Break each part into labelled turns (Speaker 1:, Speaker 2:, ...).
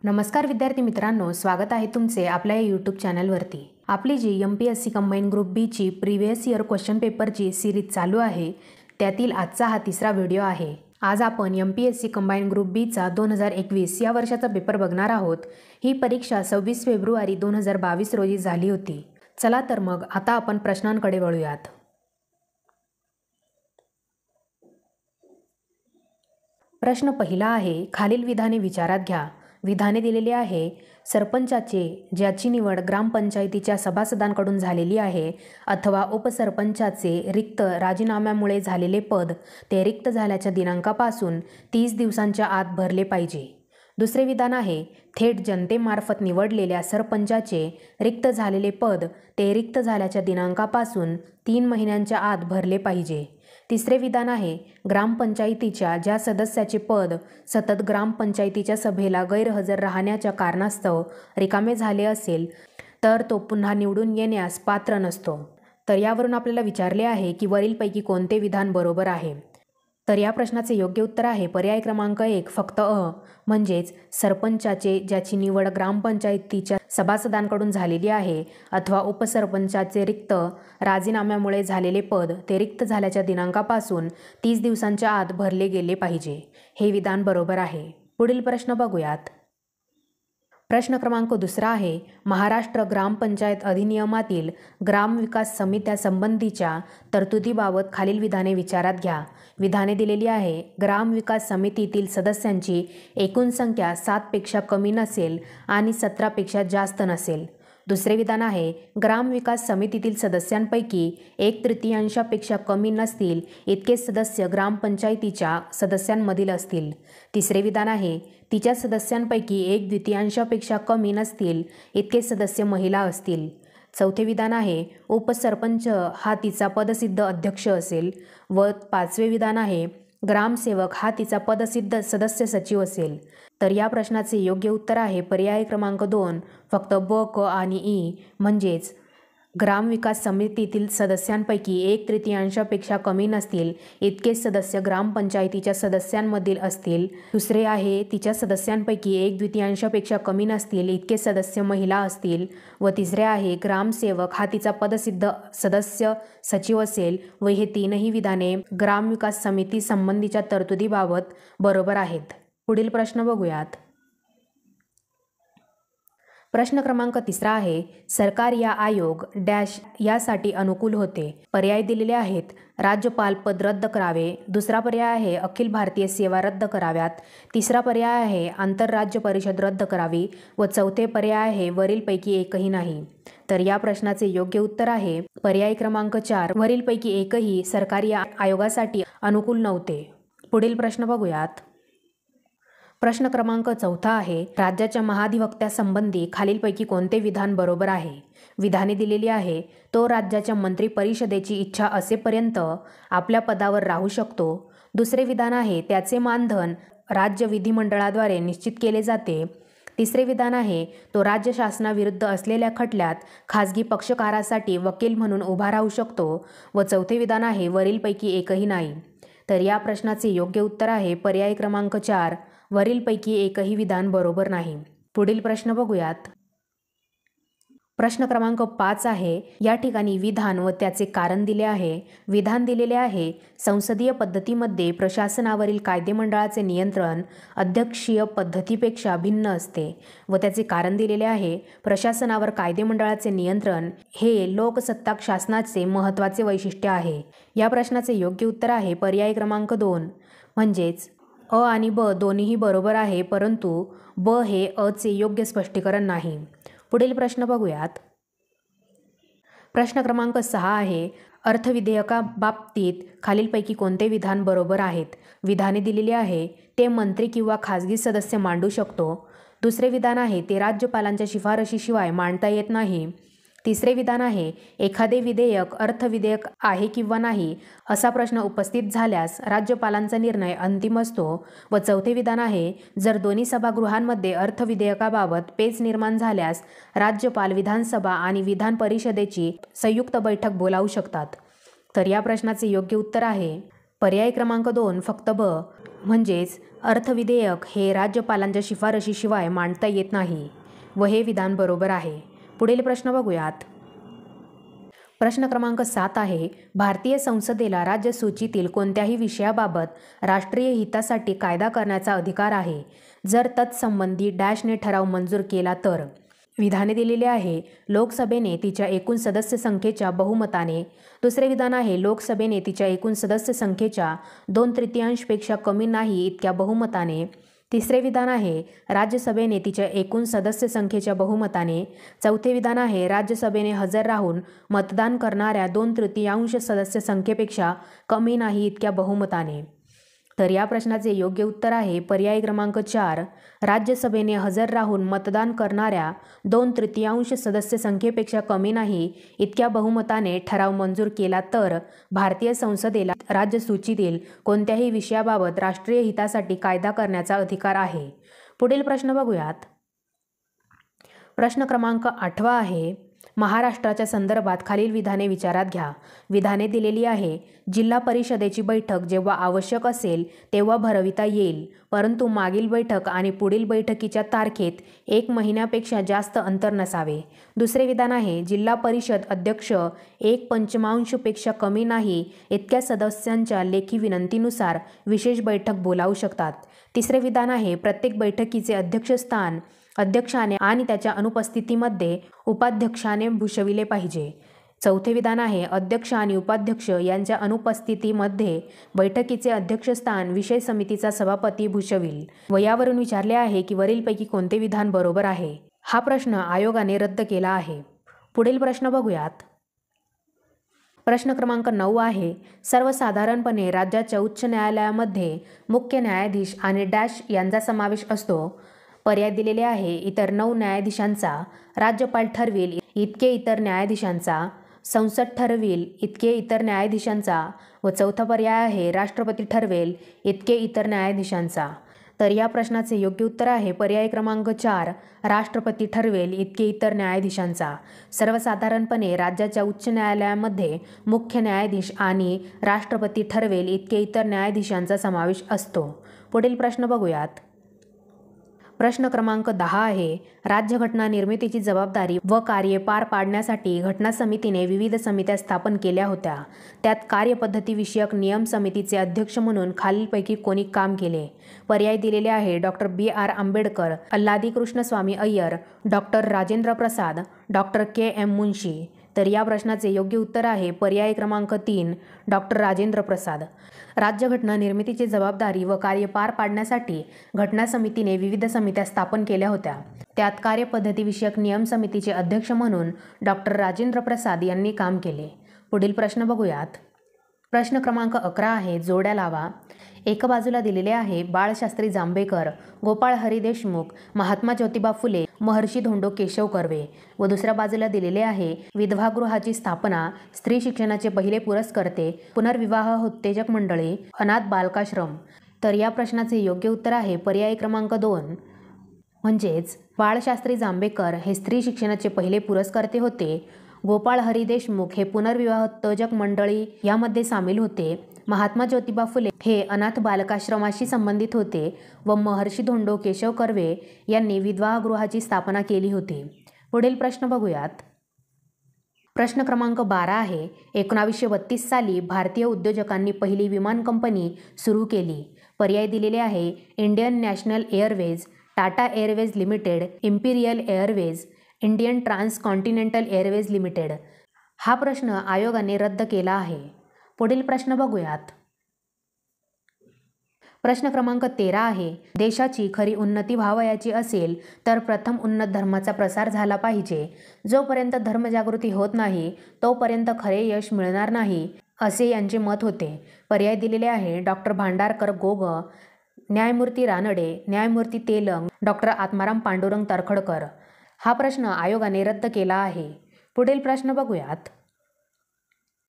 Speaker 1: नमस्कार विद्यार्थी मित्रांनो, स्वागत आहे तुमचे आपल्या यूट्यूब चॅनलवरती। आपली जी MPSC कंबाईन ग्रुप बी ची प्रीवियस इयर क्वेश्चन पेपरची सिरीज चालू आहे, त्यातील आजचा हा तिसरा व्हिडिओ आहे। आज आपण MPSC कंबाईन ग्रुप बी चा 2021 या वर्षाचा पेपर बघणार आहोत। ही परीक्षा 26 फेब्रुवारी 2022 रोजी झाली होती। चला तर मग आता आपण प्रश्नांकडे वळूयात। प्रश्न पहिला आहे, खालील विधाने विचारात घ्या। विधाने दिलेली आहे, सरपंचाचे ज्याची निवड ग्रामपंचायतीच्या सभासदांकडून झालेली आहे अथवा उपसरपंचाचे रिक्त राजीनाम्यामुळे झालेले पद ते रिक्त झाल्याच्या दिनांकापासून 30 दिवसांच्या आत भरले पाहिजे। दुसरे विधान आहे, थेट जनतेमार्फत निवडलेल्या सरपंचाचे रिक्त झालेले पद ते रिक्त झाल्याच्या दिनांकापासून 3 महिन्यांच्या आत भरले पाहिजे। तिसरे विधान आहे, ग्रामपंचायतीच्या ज्या सदस्याचे पद सतत ग्रामपंचायतीच्या सभेला गैरहजर राहण्याच्या कारणास्तव रिकामे झाले असेल तर तो पुन्हा निवडून येण्यास पात्र नसतो। तर यावरून आपल्याला विचारले आहे की वरीलपैकी कोणते विधान बरोबर आहे। तर या प्रश्नाचे योग्य उत्तर आहे पर्याय क्रमांक 1 फक्त म्हणजेच सरपंचाचे ज्याची निवड ग्रामपंचायतीच्या सभासदांकडून झालेली आहे अथवा उपसरपंचाचे रिक्त राजीनाम्यामुळे झालेले पद ते रिक्त झाल्याच्या दिनांकापासून 30 दिवसांच्या आत भरले गेले पाहिजे, हे विधान बरोबर आहे। पुढील प्रश्न बघूयात। प्रश्न क्रमांक 2 आहे, महाराष्ट्र ग्रामपंचायत अधिनियमातील ग्रामविकास समित्या संबंधीच्या तरतुदीबाबत खालील विधाने विचारात घ्या। विधाने दिलेली आहे, ग्रामविकास समितीतील सदस्यांची एकूण संख्या 7 पेक्षा कमी नसेल आणि 17 पेक्षा जास्त नसेल। दुसरे विधान आहे, ग्रामविकास समितीतील सदस्यांपैकी 1/3पेक्षा कमी नसतील इतके सदस्य ग्रामपंचायतीच्या सदस्यांमधील असतील। तिसरे विधान आहे, तिच्या सदस्यांपैकी 1/2पेक्षा कमी नसतील इतके सदस्य महिला असतील। चौथे विधान आहे, उपसरपंच हा तिचा पदसिद्ध अध्यक्ष असेल। व 5वे विधान आहे, ग्रामसेवक हा तिचा पदसिद्ध सदस्य सचिव असेल। तर या प्रश्नाचे योग्य उत्तर आहे पर्याय क्रमांक 2 फक्त ब, क आणि ई म्हणजेच ग्रामविकास समितीतील सदस्यांपैकी 1/3पेक्षा कमी नसतील इतके सदस्य ग्रामपंचायतीच्या सदस्यांमधील असतील। दुसरे आहे, तिच्या सदस्यांपैकी 1/2पेक्षा कमी नसतील इतके सदस्य महिला असतील। व तिसरे आहे, ग्रामसेवक हा तिचा पदसिद्ध सदस्य सचिव असेल। व हे तीनही विधाने ग्रामविकास समिती संबंधीच्या तरतुदीबाबत बरोबर आहेत। पुढील प्रश्न बघूयात। प्रश्न क्रमांक 3 आहे, सरकार या आयोग डॅश यासाठी अनुकूल होते। पर्याय दिलेले आहेत, राज्यपाल पद रद्द करावे। दुसरा पर्याय आहे, अखिल भारतीय सेवा रद्द कराव्यात। तिसरा पर्याय आहे, आंतरराज्य परिषद रद्द करावी। व चौथे पर्याय आहे, वरीलपैकी एकही नाही। तर या प्रश्नाचे योग्य उत्तर आहे पर्याय क्रमांक 4 वरीलपैकी एकही सरकारी आयोगासाठी अनुकूल नव्हते। पुढील प्रश्न बघूयात। प्रश्न क्रमांक 4 आहे, राज्याच्या महाधिवक्त्यासंबंधी खालीलपैकी कोणते विधान बरोबर आहे। विधाने दिलेली आहे, तो राज्याच्या मंत्री परिषदेची इच्छा असेपर्यंत आपल्या पदावर राहू शकतो। दुसरे विधान आहे, त्याचे मानधन राज्य विधिमंडळाद्वारे निश्चित केले जाते। तिसरे विधान आहे, तो राज्य शासनाविरुद्ध असलेल्या खटल्यात खाजगी पक्षकारासाठी वकील म्हणून उभा राहू शकतो। व चौथे विधान आहे, वरीलपैकी एकही नाही। तर या प्रश्नाचे योग्य उत्तर आहे पर्याय क्रमांक 4 वरीलपैकी एकही विधान बरोबर नाही। पुढील प्रश्न बघूयात। प्रश्न क्रमांक 5 आहे, या ठिकाणी विधान व त्याचे कारण दिले आहे। विधान दिलेले आहे, संसदीय पद्धतीमध्ये प्रशासनावरील कायदेमंडळाचे नियंत्रण अध्यक्षीय पद्धतीपेक्षा भिन्न असते। व त्याचे कारण दिलेले आहे, प्रशासनावर कायदेमंडळाचे नियंत्रण हे लोकसत्ताक शासनाचे महत्त्वाचे वैशिष्ट्य आहे। या प्रश्नाचे योग्य उत्तर आहे पर्याय क्रमांक 2 म्हणजेच अ आणि ब दोन्हीही बरोबर आहे, परंतु ब हे अ चे योग्य स्पष्टीकरण नाही। पुढील प्रश्न बघूयात। प्रश्न क्रमांक 6 आहे, अर्थविधेयकाबाबतीत खालीलपैकी कोणते विधान बरोबर आहेत। विधाने दिलेली आहे, ते मंत्री किंवा खाजगी सदस्य मांडू शकतो। दुसरे विधान आहे, ते राज्यपालांच्या शिफारशीशिवाय मांडता येत नाही। तिसरे विधान आहे, एखादे विधेयक अर्थविधेयक आहे किंवा नाही असा प्रश्न उपस्थित झाल्यास राज्यपालांचा निर्णय अंतिम असतो। व चौथे विधान आहे, जर दोन्ही सभागृहांमध्ये अर्थविधेयकाबाबत पेच निर्माण झाल्यास राज्यपाल विधानसभा आणि विधान परिषदेची संयुक्त बैठक बोलावू शकतात। तर या प्रश्नाचे योग्य उत्तर आहे पर्याय क्रमांक 2 फक्त ब म्हणजेच अर्थविधेयक हे राज्यपालांच्या शिफारशीशिवाय मांडता येत नाही व हे विधान बरोबर आहे. पुढील प्रश्न बघूयात. प्रश्न क्रमांक 7 आहे, भारतीय संसदेला राज्यसूचीतील कोणत्याही विषयाबाबत राष्ट्रीय हितासाठी कायदा करण्याचा अधिकार आहे जर तत्संबंधी डॅशने ठराव मंजूर केला तर. विधाने दिलेले आहे, लोकसभेने तिच्या एकूण सदस्य संख्येच्या बहुमताने. दुसरे विधान आहे, लोकसभेने तिच्या एकूण सदस्य संख्येच्या 2/3पेक्षा कमी नाही इतक्या बहुमताने. तिसरे विधान आहे, राज्यसभेने तिच्या एकूण सदस्य संख्येच्या बहुमताने. चौथे विधान आहे, राज्यसभेने हजर राहून मतदान करणाऱ्या 2/3 सदस्य संख्येपेक्षा कमी नाही इतक्या बहुमताने. तर या प्रश्नाचे योग्य उत्तर आहे पर्याय क्रमांक 4, राज्यसभेने हजर राहून मतदान करणाऱ्या 2/3 सदस्य संख्येपेक्षा कमी नाही इतक्या बहुमताने ठराव मंजूर केला तर भारतीय संसदेला राज्यसूचीतील कोणत्याही विषयाबाबत राष्ट्रीय हितासाठी कायदा करण्याचा अधिकार आहे. पुढील प्रश्न बघूयात. प्रश्न क्रमांक 8 आहे, महाराष्ट्राच्या संदर्भात खालील विधाने विचारात घ्या. विधाने दिलेली आहे, जिल्हा परिषदेची बैठक जेव्हा आवश्यक असेल तेव्हा भरविता येईल, परंतु मागील बैठक आणि पुढील बैठकीच्या तारखेत 1 महिन्यापेक्षा जास्त अंतर नसावे. दुसरे विधान आहे, जिल्हा परिषद अध्यक्ष 1/5पेक्षा कमी नाही इतक्या सदस्यांच्या लेखी विनंतीनुसार विशेष बैठक बोलावू शकतात. तिसरे विधान आहे, प्रत्येक बैठकीचे अध्यक्षस्थान अध्यक्षाने आणि त्याच्या अनुपस्थितीमध्ये उपाध्यक्षाने भूषविले पाहिजे. चौथे विधान आहे, अध्यक्ष आणि उपाध्यक्ष यांच्या अनुपस्थितीमध्ये बैठकीचे अध्यक्षस्थान विषय समितीचा सभापती भूषविल. व यावरून विचारले आहे की वरीलपैकी कोणते विधान बरोबर आहे. हा प्रश्न आयोगाने रद्द केला आहे. पुढील प्रश्न बघूयात. प्रश्न क्रमांक 9 आहे, सर्वसाधारणपणे राज्याच्या उच्च न्यायालयामध्ये मुख्य न्यायाधीश आणि डॅश यांचा समावेश असतो. पर्याय दिलेले आहे, इतर 9 न्यायाधीशांचा, राज्यपाल ठरविल इतके इतर न्यायाधीशांचा, संसद ठरविल इतके इतर न्यायाधीशांचा व चौथा पर्याय आहे, राष्ट्रपती ठरवेल इतके इतर न्यायाधीशांचा. तर या प्रश्नाचे योग्य उत्तर आहे पर्याय क्रमांक 4, राष्ट्रपती ठरवेल इतके इतर न्यायाधीशांचा. सर्वसाधारणपणे राज्याच्या उच्च न्यायालयामध्ये मुख्य न्यायाधीश आणि राष्ट्रपती ठरवेल इतके इतर न्यायाधीशांचा समावेश असतो. पुढील प्रश्न बघूयात. प्रश्न क्रमांक 10 आहे, राज्यघटना निर्मितीची जबाबदारी व कार्ये पार पाडण्यासाठी घटना समितीने विविध समित्या स्थापन केल्या होत्या. त्यात कार्यपद्धतीविषयक नियम समितीचे अध्यक्ष म्हणून खालीलपैकी कोणी काम केले. पर्याय दिलेले आहे, doctor B.R. Ambedkar, Alladi Krishnaswami Iyer, doctor Rajendra Prasad, doctor K.M. Munshi. तर या प्रश्नाचे योग्य उत्तर आहे पर्याय क्रमांक 3, डॉक्टर राजेंद्र प्रसाद. राज्यघटना निर्मितीची जबाबदारी व कार्य पार पाडण्यासाठी घटना समितीने विविध समित्या स्थापन केल्या होत्या. त्यात कार्यपद्धतीविषयक नियम समितीचे अध्यक्ष म्हणून डॉक्टर राजेंद्र प्रसाद यांनी काम केले. पुढील प्रश्न बघूयात. प्रश्न क्रमांक 11 आहे, जोड्या लावा. एका बाजूला दिलेले आहे, बाळशास्त्री जांभेकर, गोपाळ हरी देशमुख, महात्मा ज्योतिबा फुले, महर्षी धोंडो केशव कर्वे. व दुसऱ्या बाजूला दिलेले आहे, विधवागृहाची स्थापना, स्त्री शिक्षणाचे पहिले पुरस्कर्ते, पुनर्विवाह उत्तेजक मंडळे, अनाथ बालकाश्रम. तर या प्रश्नाचे योग्य उत्तर आहे पर्याय क्रमांक 2, म्हणजेच बाळशास्त्री जांभेकर हे स्त्री शिक्षणाचे पहिले पुरस्कर्ते होते. गोपाळ हरी देशमुख हे पुनर्विवाह उत्तेजक मंडळी यामध्ये सामील होते. महात्मा ज्योतिबा फुले हे अनाथ बालकाश्रमाशी संबंधित होते व महर्षी धोंडो केशव कर्वे यांनी विधवागृहाची स्थापना केली होती. पुढील प्रश्न बघूयात. प्रश्न क्रमांक 12 आहे, 1932 साली भारतीय उद्योजकांनी पहिली विमान कंपनी सुरू केली. पर्याय दिलेले आहे, Indian national airways, Tata airways limited, imperial airways, Indian transcontinental airways limited. हा प्रश्न आयोगाने रद्द केला आहे. पुढील प्रश्न बघूयात. प्रश्न क्रमांक 13 आहे, देशाची खरी उन्नती व्हावयाची असेल तर प्रथम उन्नत धर्माचा प्रसार झाला पाहिजे. जोपर्यंत धर्मजागृती होत नाही तोपर्यंत खरे यश मिळणार नाही असे यांचे मत होते. पर्याय दिलेले आहे, डॉक्टर भांडारकर गोग, न्यायमूर्ती रानडे, न्यायमूर्ती तेलंग, डॉक्टर आत्माराम पांडुरंग तरखडकर. हा प्रश्न आयोगाने रद्द केला आहे. पुढील प्रश्न बघूयात.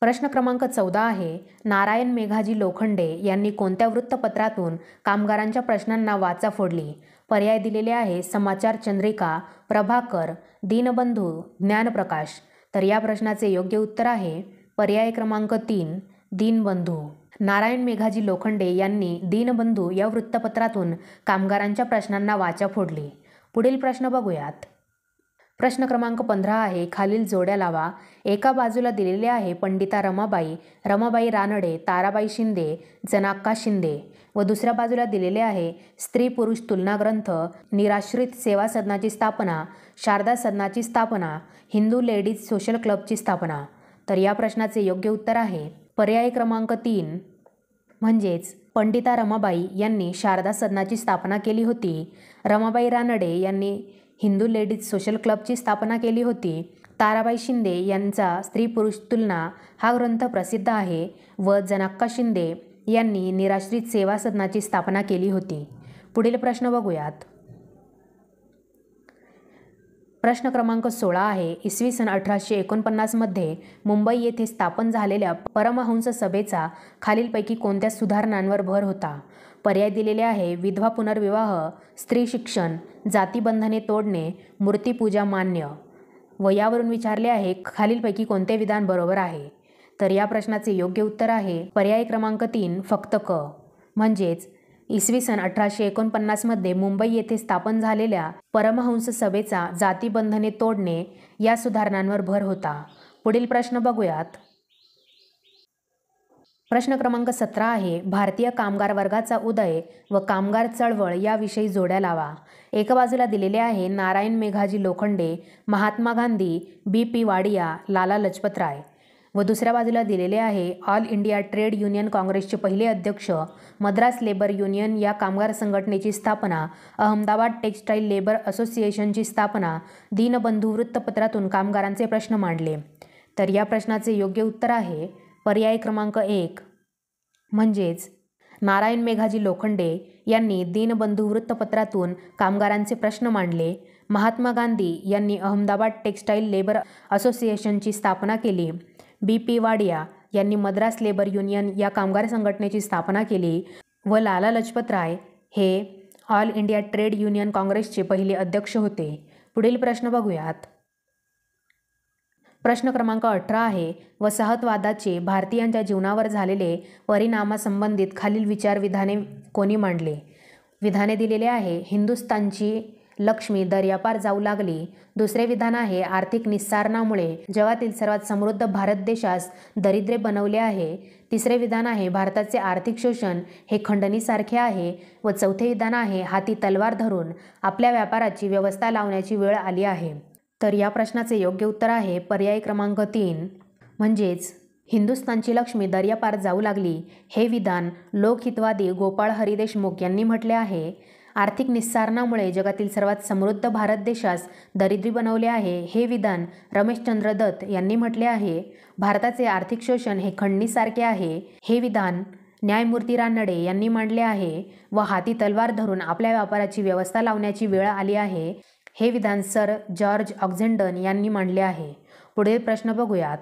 Speaker 1: प्रश्न क्रमांक 14 आहे, नारायण मेघाजी लोखंडे यांनी कोणत्या वृत्तपत्रातून कामगारांच्या प्रश्नांना वाचा फोडली. पर्याय दिलेले आहे, समाचार चंद्रिका, प्रभाकर, दीनबंधू, ज्ञानप्रकाश. तर या प्रश्नाचे योग्य उत्तर आहे पर्याय क्रमांक 3, दीनबंधू. नारायण मेघाजी लोखंडे यांनी दीनबंधू या वृत्तपत्रातून कामगारांच्या प्रश्नांना वाचा फोडली. पुढील प्रश्न बघूयात. प्रश्न क्रमांक 15 आहे, खालील जोड्या लावा. एका बाजूला दिलेले आहे पंडिता रमाबाई, रमाबाई रानडे, ताराबाई शिंदे, जनाक्का शिंदे व दुसऱ्या बाजूला दिलेले आहे स्त्री पुरुष तुलना ग्रंथ, निराश्रित सेवा सदनाची स्थापना, शारदा सदनाची स्थापना, हिंदू लेडीज सोशल क्लबची स्थापना. तर या प्रश्नाचे योग्य उत्तर आहे पर्याय क्रमांक 3 म्हणजेच पंडिता रमाबाई यांनी शारदा सदनाची स्थापना केली होती. रमाबाई रानडे यांनी हिंदू लेडीज सोशल क्लबची स्थापना केली होती. ताराबाई शिंदे यांचा स्त्री पुरुष तुलना हा ग्रंथ प्रसिद्ध आहे व जनाक्का शिंदे यांनी निराश्रित सेवा सदनाची स्थापना केली होती. पुढील प्रश्न बघूयात. प्रश्न क्रमांक 16 आहे, इसवी सन 1849 मध्ये मुंबई येथे स्थापन झालेल्या परमहंस सभेचा खालीलपैकी कोणत्या सुधारणांवर भर होता? पर्याय दिलेले आहे विधवा पुनर्विवाह, स्त्री शिक्षण, जातीबंधने तोडणे, मूर्तीपूजा मान्य व यावरून विचारले आहे खालीलपैकी कोणते विधान बरोबर आहे? तर या प्रश्नाचे योग्य उत्तर आहे पर्याय क्रमांक 3 फक्त क. म्हणजेच इसवी सन 1849 मध्ये मुंबई येथे स्थापन झालेल्या परमहंस सभेचा जातीबंधने तोडणे या सुधारणांवर भर होता. पुढील प्रश्न बघूयात. प्रश्न क्रमांक 17 आहे, भारतीय कामगार वर्गाचा उदय व कामगार चळवळ याविषयी जोड्या लावा. एका बाजूला दिलेले आहे नारायण मेघाजी लोखंडे, महात्मा गांधी, B.P. वाडिया, लाला लजपत राय व दुसऱ्या बाजूला दिलेले आहे ऑल इंडिया ट्रेड युनियन काँग्रेसचे पहिले अध्यक्ष, मद्रास लेबर युनियन या कामगार संघटनेची स्थापना, अहमदाबाद टेक्स्टाईल लेबर असोसिएशनची स्थापना, दीनबंधू वृत्तपत्रातून कामगारांचे प्रश्न मांडले. तर या प्रश्नाचे योग्य उत्तर आहे पर्याय क्रमांक 1 म्हणजेच नारायण मेघाजी लोखंडे यांनी दीनबंधू वृत्तपत्रातून कामगारांचे प्रश्न मांडले. महात्मा गांधी यांनी अहमदाबाद टेक्स्टाईल लेबर असोसिएशनची स्थापना केली. B.P. वाडिया यांनी मद्रास लेबर युनियन या कामगार संघटनेची स्थापना केली व लाला लजपत राय हे ऑल इंडिया ट्रेड युनियन काँग्रेसचे पहिले अध्यक्ष होते. पुढील प्रश्न बघूयात. प्रश्न क्रमांक 18 आहे, वसाहतवादाचे भारतीयांच्या जीवनावर झालेले परिणामासंबंधित खालील विचार विधाने कोणी मांडले? विधाने दिलेले आहे हिंदुस्थानची लक्ष्मी दर्यापार जाऊ लागली. दुसरे विधान आहे आर्थिक निस्सारणामुळे जगातील सर्वात समृद्ध भारत देशास दरिद्रे बनवले आहे. तिसरे विधान आहे भारताचे आर्थिक शोषण हे खंडणीसारखे आहे व चौथे विधान आहे हाती तलवार धरून आपल्या व्यापाराची व्यवस्था लावण्याची वेळ आली आहे. तर या प्रश्नाचे योग्य उत्तर आहे पर्याय क्रमांक 3 म्हणजेच हिंदुस्थानची लक्ष्मी दर्यापार जाऊ लागली हे विधान लोकहितवादी गोपाळ हरी देशमुख यांनी म्हटले आहे. आर्थिक निस्सारणामुळे जगातील सर्वात समृद्ध भारत देशास दरिद्री बनवले आहे हे विधान रमेशचंद्र दत्त यांनी म्हटले आहे. भारताचे आर्थिक शोषण हे खंडणीसारखे आहे हे विधान न्यायमूर्ती रानडे यांनी मांडले आहे व हाती तलवार धरून आपल्या व्यापाराची व्यवस्था लावण्याची वेळ आली आहे हे विधान सर जॉर्ज ऑक्झेंडन यांनी मांडले आहे. पुढील प्रश्न बघूयात.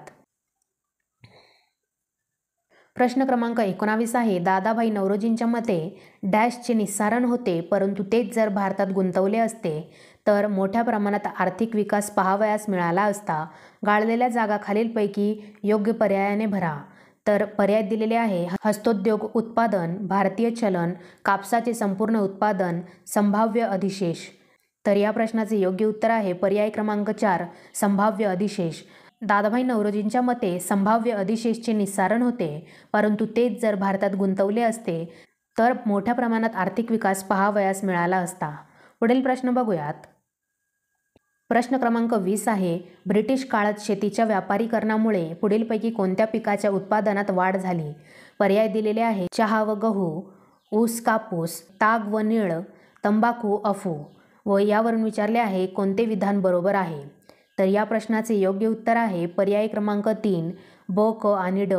Speaker 1: प्रश्न क्रमांक 19 आहे, दादाभाई नौरोजींच्या मते डॅशचे निस्सारण होते परंतु तेच जर भारतात गुंतवले असते तर मोठ्या प्रमाणात आर्थिक विकास पाहावयास मिळाला असता. गाळलेल्या जागा खालीलपैकी योग्य पर्यायाने भरा. तर पर्याय दिलेले आहे हस्तोद्योग उत्पादन, भारतीय चलन, कापसाचे संपूर्ण उत्पादन, संभाव्य अधिशेष. तर या प्रश्नाचे योग्य उत्तर आहे पर्याय क्रमांक 4 संभाव्य अधिशेष. दादाभाई नौरोजींच्या मते संभाव्य अधिशेषचे निस्सारण होते परंतु तेच जर भारतात गुंतवले असते तर मोठ्या प्रमाणात आर्थिक विकास पाहावयास मिळाला असता. पुढील प्रश्न बघूयात. प्रश्न क्रमांक 20 आहे, ब्रिटिश काळात शेतीच्या व्यापारीकरणामुळे पुढीलपैकी कोणत्या पिकाच्या उत्पादनात वाढ झाली? पर्याय दिलेले आहे चहा व गहू, ऊस कापूस, ताग व नीळ, तंबाखू अफू व यावरून विचारले आहे कोणते विधान बरोबर आहे? तर या प्रश्नाचे योग्य उत्तर आहे पर्याय क्रमांक 3 ब, क आणि ड.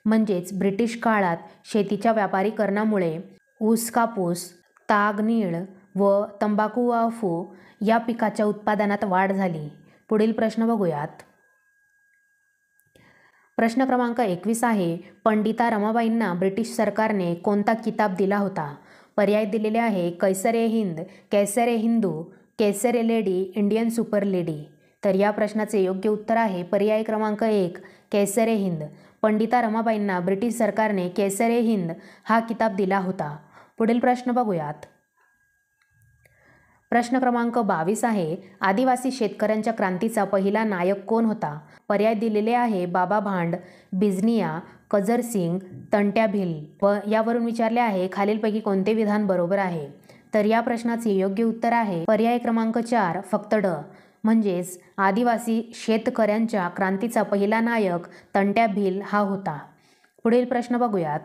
Speaker 1: म्हणजेच ब्रिटिश काळात शेतीच्या व्यापारीकरणामुळे ऊस कापूस, ताग नीळ व तंबाखू व अफू या पिकाच्या उत्पादनात वाढ झाली. पुढील प्रश्न बघूयात. प्रश्न क्रमांक 21 आहे, पंडिता रमाबाईंना ब्रिटिश सरकारने कोणता किताब दिला होता? पर्याय दिलेले आहे Kaisar e Hind, Kaisar e Hindu, Kaisar e lady, Indian super lady. तर या प्रश्नाचे योग्य उत्तर आहे पर्याय क्रमांक 1 कैसर ए हिंद. पंडिता रमाबाईंना ब्रिटिश सरकारने केसर-ए-हिंद हा किताब दिला होता? पुढील प्रश्न बघूयात. प्रश्न क्रमांक 22 आहे, आदिवासी शेतकऱ्यांच्या क्रांतीचा पहिला नायक कोण होता? पर्याय दिलेले आहे बाबा भांड, बिजनिया, कजर सिंग, तंट्या भिल व यावरून विचारले आहे खालीलपैकी कोणते विधान बरोबर आहे? तर या प्रश्नाचे योग्य उत्तर आहे पर्याय क्रमांक 4 फक्त ड, म्हणजेच आदिवासी शेतकऱ्यांच्या क्रांतीचा पहिला नायक तंट्या भिल हा होता. पुढील प्रश्न बघूयात.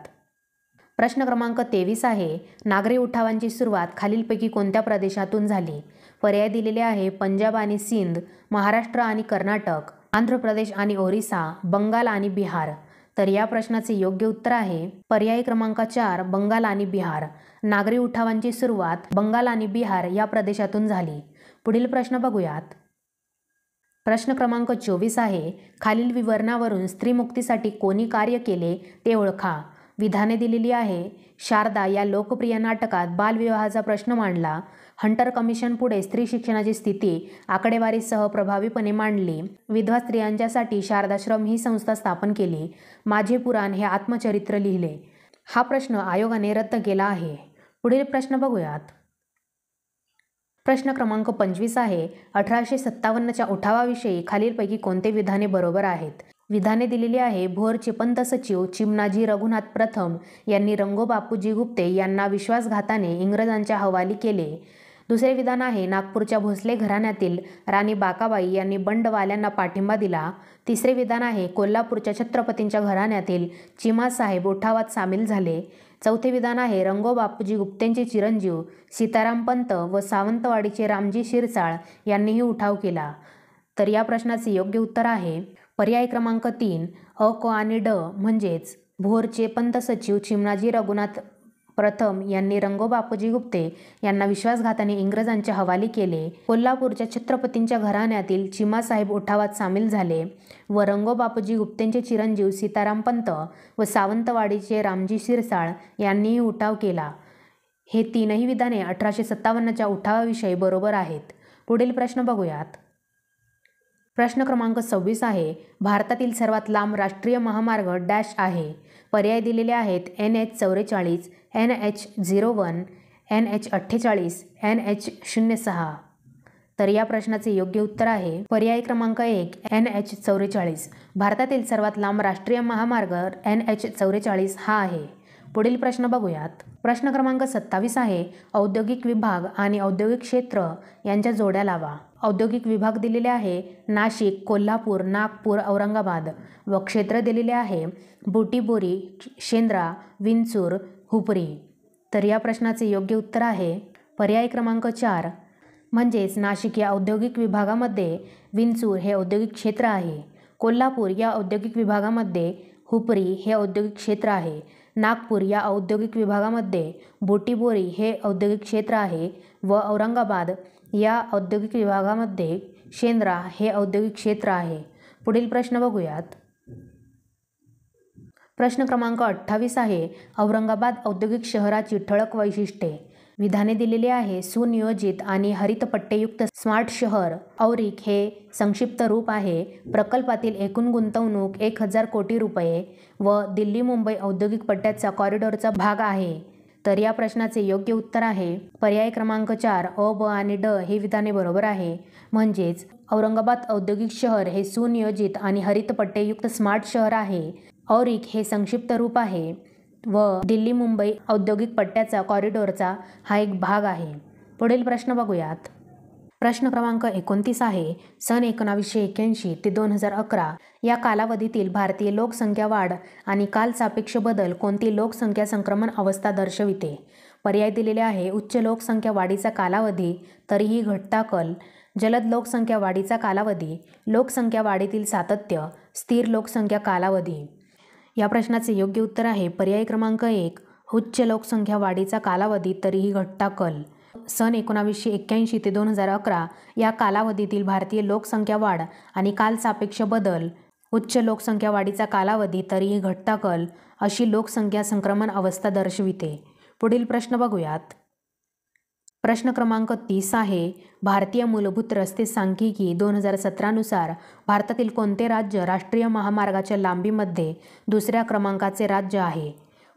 Speaker 1: प्रश्न क्रमांक 23 आहे, नागरी उठावांची सुरुवात खालीलपैकी कोणत्या प्रदेशातून झाली? पर्याय दिलेले आहे पंजाब आणि सिंध, महाराष्ट्र आणि कर्नाटक, आंध्र प्रदेश आणि ओरिसा, बंगाल आणि बिहार. तर या प्रश्नाचे योग्य उत्तर आहे पर्याय क्रमांक 4 बंगाल आणि बिहार. नागरी उठावांची सुरुवात बंगाल आणि बिहार या प्रदेशातून झाली. पुढील प्रश्न बघूयात. प्रश्न क्रमांक 24 आहे, खालील विवरणावरून स्त्रीमुक्तीसाठी कोणी कार्य केले ते ओळखा. विधाने दिलेली आहे. शारदा या लोकप्रिय नाटकात बालविवाहाचा प्रश्न मांडला. हंटर कमिशन पुढे स्त्री शिक्षणाची स्थिती आकडेवारीसह प्रभावीपणे मांडली. विधवा स्त्रियांच्यासाठी शारदाश्रम ही संस्था स्थापन केली. माझे पुराण हे आत्मचरित्र लिहिले. हा प्रश्न आयोगाने रद्द केला आहे. पुढील प्रश्न बघूयात. प्रश्न क्रमांक 25 आहे, 1857च्या उठावाविषयी खालीलपैकी कोणते विधाने बरोबर आहेत? विधाने दिलेली आहे. भोरचे पंत सचिव चिमणाजी रघुनाथ प्रथम यांनी रंगो बापूजी गुप्ते यांना विश्वासघाताने इंग्रजांच्या हवाली केले. दुसरे विधान आहे, नागपूरच्या भोसले घराण्यातील राणी बाकाबाई यांनी बंडवाल्यांना पाठिंबा दिला. तिसरे विधान आहे, कोल्हापूरच्या छत्रपतींच्या घराण्यातील चिमासाहेब उठावात सामील झाले. चौथे विधान आहे, रंगो बापूजी गुप्तेंचे चिरंजीव सीताराम पंत व सावंतवाडीचे रामजी शिरसाळ यांनीही उठाव केला. तर या प्रश्नाचे योग्य उत्तर आहे पर्याय क्रमांक 3 अ, क आणि ड, म्हणजेच भोरचे पंत सचिव चिमणाजी रघुनाथ प्रथम यांनी रंगो बापूजी गुप्ते यांना विश्वासघाताने इंग्रजांच्या हवाली केले. कोल्हापूरच्या छत्रपतींच्या घराण्यातील चिमासाहेब उठावात सामील झाले व रंगो बापूजी गुप्तेंचे चिरंजीव सीताराम पंत व सावंतवाडीचे रामजी शिरसाळ यांनीही उठाव केला. हे तीनही विधाने 1857च्या उठावाविषयी बरोबर आहेत. पुढील प्रश्न बघूयात. प्रश्न क्रमांक 26 आहे, भारतातील सर्वात लांब राष्ट्रीय महामार्ग डॅश आहे? पर्याय दिलेले आहेत NH44, NH01, NH48, NH06. तर या प्रश्नाचे योग्य उत्तर आहे पर्याय क्रमांक 1 NH44. भारतातील सर्वात लांब राष्ट्रीय महामार्ग NH44 हा आहे. पुढील प्रश्न बघूयात. प्रश्न क्रमांक 27 आहे, औद्योगिक विभाग आणि औद्योगिक क्षेत्र यांच्या जोड्या लावा. औद्योगिक विभाग दिलेले आहे नाशिक, कोल्हापूर, नागपूर, औरंगाबाद व क्षेत्र दिलेले आहे बुटिबोरी, शेंद्रा, विंचूर, हुपरी. तर या प्रश्नाचे योग्य उत्तर आहे पर्याय क्रमांक 4, म्हणजेच नाशिक या औद्योगिक विभागामध्ये विंचूर हे औद्योगिक क्षेत्र आहे. कोल्हापूर या औद्योगिक विभागामध्ये हुपरी हे औद्योगिक क्षेत्र आहे. नागपूर या औद्योगिक विभागामध्ये बुटिबोरी हे औद्योगिक क्षेत्र आहे व औरंगाबाद या औद्योगिक विभागामध्ये शेंद्रा हे औद्योगिक क्षेत्र आहे. पुढील प्रश्न बघूयात. प्रश्न क्रमांक 28 आहे, औरंगाबाद औद्योगिक शहराची ठळक वैशिष्ट्ये. विधाने दिलेली आहे. सुनियोजित आणि हरितपट्टेयुक्त स्मार्ट शहर. औरिक हे संक्षिप्त रूप आहे. प्रकल्पातील एकूण गुंतवणूक 1000 कोटी रुपये व दिल्ली मुंबई औद्योगिक पट्ट्याचा कॉरिडॉरचा भाग आहे. तर या प्रश्नाचे योग्य उत्तर आहे पर्याय क्रमांक 4 अ, ब आणि ड हे विधाने बरोबर आहे. म्हणजेच औरंगाबाद औद्योगिक शहर हे सुनियोजित आणि हरितपट्टेयुक्त स्मार्ट शहर आहे. औरिक हे संक्षिप्त रूप आहे व दिल्ली मुंबई औद्योगिक पट्ट्याचा कॉरिडॉरचा हा एक भाग आहे. पुढील प्रश्न बघूयात. प्रश्न क्रमांक 29 आहे, सन 1981 ते 2011 या कालावधीतील भारतीय लोकसंख्या वाढ आणि कालसापेक्ष बदल कोणती लोकसंख्या संक्रमण अवस्था दर्शविते? पर्याय दिलेले आहे. उच्च लोकसंख्या वाढीचा कालावधी, तरीही घटता कल, जलद लोकसंख्या वाढीचा कालावधी, लोकसंख्या वाढीतील सातत्य, स्थिर लोकसंख्या कालावधी. या प्रश्नाचे योग्य उत्तर आहे पर्याय क्रमांक 1 उच्च लोकसंख्या वाढीचा कालावधी, तरीही घटता कल. सन 1981 ते 2011 या कालावधीतील भारतीय लोकसंख्या वाढ आणि कालसापेक्ष बदल, उच्च लोकसंख्या वाढीचा कालावधी, तरीही घटता कल अशी लोकसंख्या संक्रमण अवस्था दर्शविते. पुढील प्रश्न बघूयात. प्रश्न क्रमांक 30 आहे, भारतीय मूलभूत रस्ते सांख्यिकी 2017 नुसार भारतातील कोणते राज्य राष्ट्रीय महामार्गाच्या लांबीमध्ये दुसऱ्या क्रमांकाचे राज्य आहे?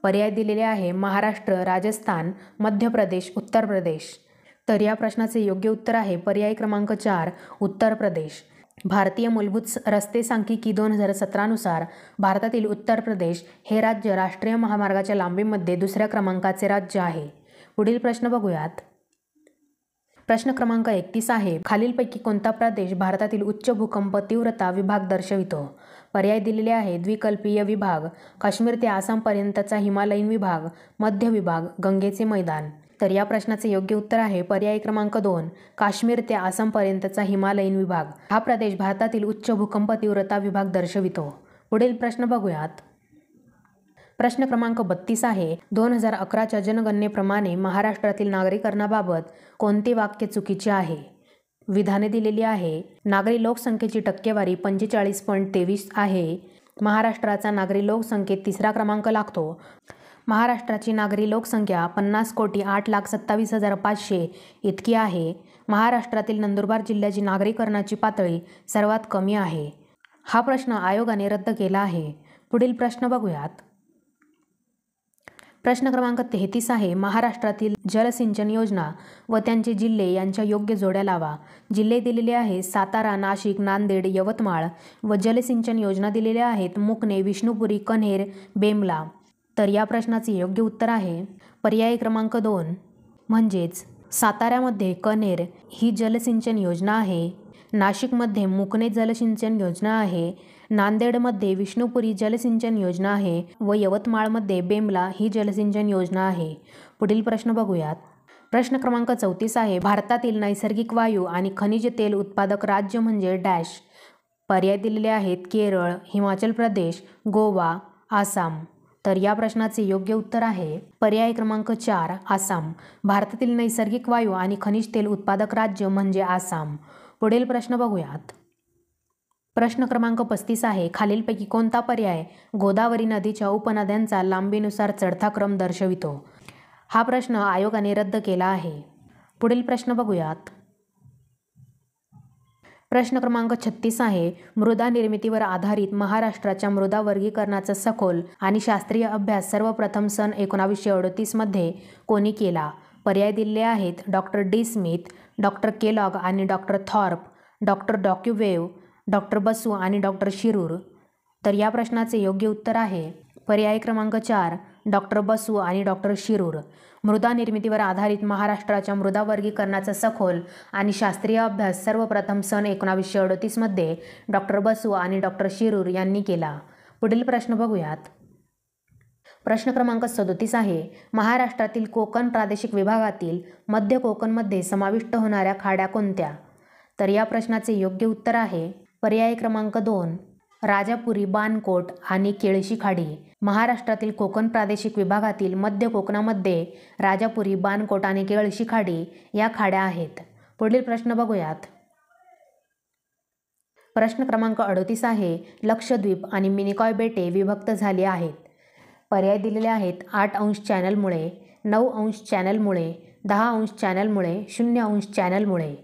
Speaker 1: पर्याय दिलेले आहे महाराष्ट्र, राजस्थान, मध्य प्रदेश, उत्तर प्रदेश. तर या प्रश्नाचे योग्य उत्तर आहे पर्याय क्रमांक 4, उत्तर प्रदेश. भारतीय मूलभूत रस्ते सांख्यिकी 2017 नुसार भारतातील उत्तर प्रदेश हे राज्य राष्ट्रीय महामार्गाच्या लांबीमध्ये दुसऱ्या क्रमांकाचे राज्य आहे. पुढील प्रश्न बघूयात. प्रश्न क्रमांक 31 आहे, खालीलपैकी कोणता प्रदेश भारतातील उच्च भूकंप तीव्रता विभाग दर्शवितो? पर्याय दिलेले आहे द्विकल्पीय विभाग, काश्मीर ते आसामपर्यंतचा हिमालयीन विभाग, मध्य विभाग, गंगेचे मैदान. तर या प्रश्नाचे योग्य उत्तर आहे पर्याय क्रमांक 2, काश्मीर ते आसामपर्यंतचा हिमालयीन विभाग. हा प्रदेश भारतातील उच्च भूकंप तीव्रता विभाग दर्शवितो. पुढील प्रश्न बघूयात. प्रश्न क्रमांक 32 आहे, 2011च्या जनगणनेप्रमाणे महाराष्ट्रातील नागरीकरणाबाबत कोणते वाक्य चुकीचे आहे? विधाने दिलेली आहे. नागरी लोकसंख्येची टक्केवारी 45.23 आहे. महाराष्ट्राचा नागरी लोकसंख्येत तिसरा क्रमांक लागतो. महाराष्ट्राची नागरी लोकसंख्या 50,08,27,500 इतकी आहे. महाराष्ट्रातील नंदुरबार जिल्ह्याची नागरीकरणाची पातळी सर्वात कमी आहे. हा प्रश्न आयोगाने रद्द केला आहे. पुढील प्रश्न बघूयात. प्रश्न क्रमांक 33 आहे, महाराष्ट्रातील जलसिंचन योजना व त्यांचे जिल्हे यांच्या योग्य जोड्या लावा. जिल्हे दिलेले आहे सातारा, नाशिक, नांदेड, यवतमाळ व जलसिंचन योजना दिलेल्या आहेत मुकणे, विष्णुपुरी, कन्हेर, बेमला. तर या प्रश्नाचे योग्य उत्तर आहे पर्याय क्रमांक 2, म्हणजेच साताऱ्यामध्ये कन्हेर ही जलसिंचन योजना आहे, नाशिकमध्ये मुकणे जलसिंचन योजना आहे, नांदेडमध्ये विष्णुपुरी जलसिंचन योजना आहे व यवतमाळमध्ये बेमला ही जलसिंचन योजना आहे. पुढील प्रश्न बघूयात. प्रश्न क्रमांक 34 आहे, भारतातील नैसर्गिक वायू आणि खनिज तेल उत्पादक राज्य म्हणजे डॅश. पर्याय दिलेले आहेत केरळ, हिमाचल प्रदेश, गोवा, आसाम. तर या प्रश्नाचे योग्य उत्तर आहे पर्याय क्रमांक 4, आसाम. भारतातील नैसर्गिक वायू आणि खनिज तेल उत्पादक राज्य म्हणजे आसाम. पुढील प्रश्न बघूयात. प्रश्न क्रमांक 35 आहे, खालीलपैकी कोणता पर्याय गोदावरी नदीच्या उपनद्यांचा लांबीनुसार चढता क्रम दर्शवितो? हा प्रश्न आयोगाने रद्द केला आहे. पुढील प्रश्न बघूयात. प्रश्न क्रमांक 36 आहे, मृदा निर्मितीवर आधारित महाराष्ट्राच्या मृदा वर्गीकरणाचा सखोल आणि शास्त्रीय अभ्यास सर्वप्रथम सन 1938 मध्ये कोणी केला? पर्याय दिलेले आहेत doctor D Smith, doctor Kellogg आणि डॉक्टर थॉर्प, डॉक्टर डॉक्युवेव, डॉक्टर बसू आणि डॉक्टर शिरूर. तर या प्रश्नाचे योग्य उत्तर आहे पर्याय क्रमांक 4, डॉक्टर बसू आणि डॉक्टर शिरूर. मृदा निर्मितीवर आधारित महाराष्ट्राच्या मृदा वर्गीकरणाचा सखोल आणि शास्त्रीय अभ्यास सर्वप्रथम सन 1938 मध्ये डॉक्टर बसू आणि डॉक्टर शिरूर यांनी केला. पुढील प्रश्न बघूयात. प्रश्न क्रमांक 37 आहे, महाराष्ट्रातील कोकण प्रादेशिक विभागातील मध्य कोकणमध्ये समाविष्ट होणाऱ्या खाड्या कोणत्या? तर या प्रश्नाचे योग्य उत्तर आहे पर्याय क्रमांक 2, राजापुरी, बाणकोट आणि केळशी खाडी. महाराष्ट्रातील कोकण प्रादेशिक विभागातील मध्य कोकणामध्ये राजापुरी, बाणकोट आणि केळशी खाडी या खाड्या आहेत. पुढील प्रश्न बघूयात. प्रश्न क्रमांक 38 आहे, लक्षद्वीप आणि मिनिकॉय बेटे विभक्त झाली आहेत. पर्याय दिलेले आहेत 8° चॅनलमुळे, 9° चॅनलमुळे, 10° चॅनलमुळे, 0° चॅनलमुळे.